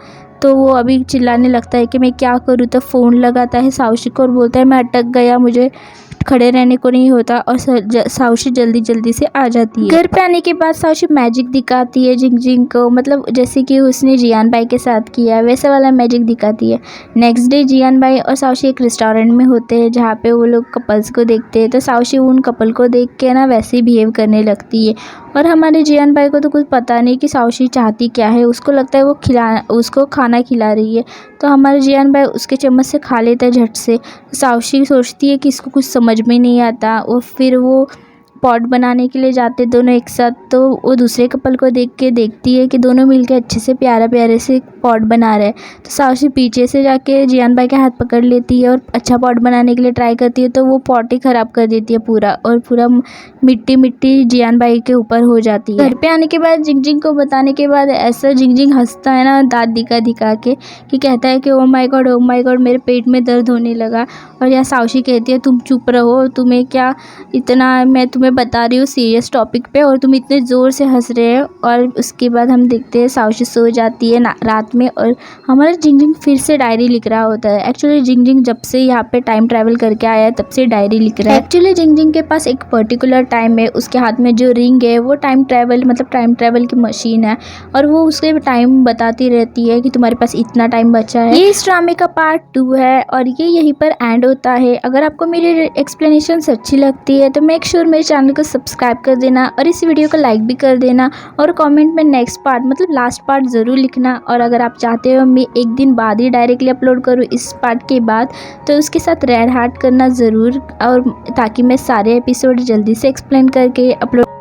तो वो अभी चिल्लाने लगता है कि मैं क्या करूँ, तो फ़ोन लगाता है साउशी को और बोलता है मैं अटक गया, मुझे खड़े रहने को नहीं होता। और साउशी जल्दी से आ जाती है। घर पे आने के बाद साउशी मैजिक दिखाती है जिंग को, मतलब जैसे कि उसने जियान भाई के साथ किया वैसा वाला मैजिक दिखाती है। नेक्स्ट डे जियान भाई और साउशी एक रेस्टोरेंट में होते हैं जहाँ पे वो लोग कपल्स को देखते हैं, तो साउशी उन कपल को देख के ना वैसे ही बिहेव करने लगती है। और हमारे जियान भाई को तो कुछ पता नहीं कि साउशी चाहती क्या है, उसको लगता है वो उसको खाना खिला रही है, तो हमारे जियान भाई उसके चम्मच से खा लेता है झट से। साउशी सोचती है कि इसको कुछ समझ में नहीं आता, और फिर वो पॉट बनाने के लिए जाते दोनों एक साथ, तो वो दूसरे कपल को देख के देखती है कि दोनों मिलके अच्छे से प्यारे से पॉट बना रहे हैं। तो साउशी पीछे से जाके जियान भाई का हाथ पकड़ लेती है और अच्छा पॉट बनाने के लिए ट्राई करती है, तो वो पॉट ही ख़राब कर देती है पूरा, और पूरा मिट्टी जियान भाई के ऊपर हो जाती है। घर पे आने के बाद जिंग को बताने के बाद ऐसा जिंग हंसता है ना दांत दिखा के, कि कहता है कि ओ माय गॉड मेरे पेट में दर्द होने लगा। और यह साउशी कहती है तुम चुप रहो, तुम्हें क्या इतना, मैं तुम्हें तुम्हें बता रही हूँ सीरियस टॉपिक पे और तुम इतने ज़ोर से हंस रहे हो। और उसके बाद हम देखते हैं साउशी सो जाती है रात में और हमारा जिंगजिंग फिर से डायरी लिख रहा होता है। एक्चुअली जिंगजिंग जब से यहाँ पे टाइम ट्रैवल करके आया है तब से डायरी लिख रहा है। एक्चुअली जिंगजिंग के पास एक पर्टिकुलर टाइम है, उसके हाथ में जो रिंग है वो टाइम ट्रैवल की मशीन है और वो उसके टाइम बताती रहती है कि तुम्हारे पास इतना टाइम बचा है। ये इस ड्रामे का पार्ट 2 है और ये यहीं पर एंड होता है। अगर आपको मेरी एक्सप्लेनेशन अच्छी लगती है तो मेक श्योर मेरे चैनल को सब्सक्राइब कर देना और इस वीडियो को लाइक भी कर देना और कमेंट में नेक्स्ट पार्ट मतलब लास्ट पार्ट ज़रूर लिखना। और अगर आप चाहते हो मैं एक दिन बाद ही डायरेक्टली अपलोड करूँ इस पार्ट के बाद तो उसके साथ रेड हार्ट करना ज़रूर, और ताकि मैं सारे एपिसोड जल्दी से एक्सप्लेन करके अपलोड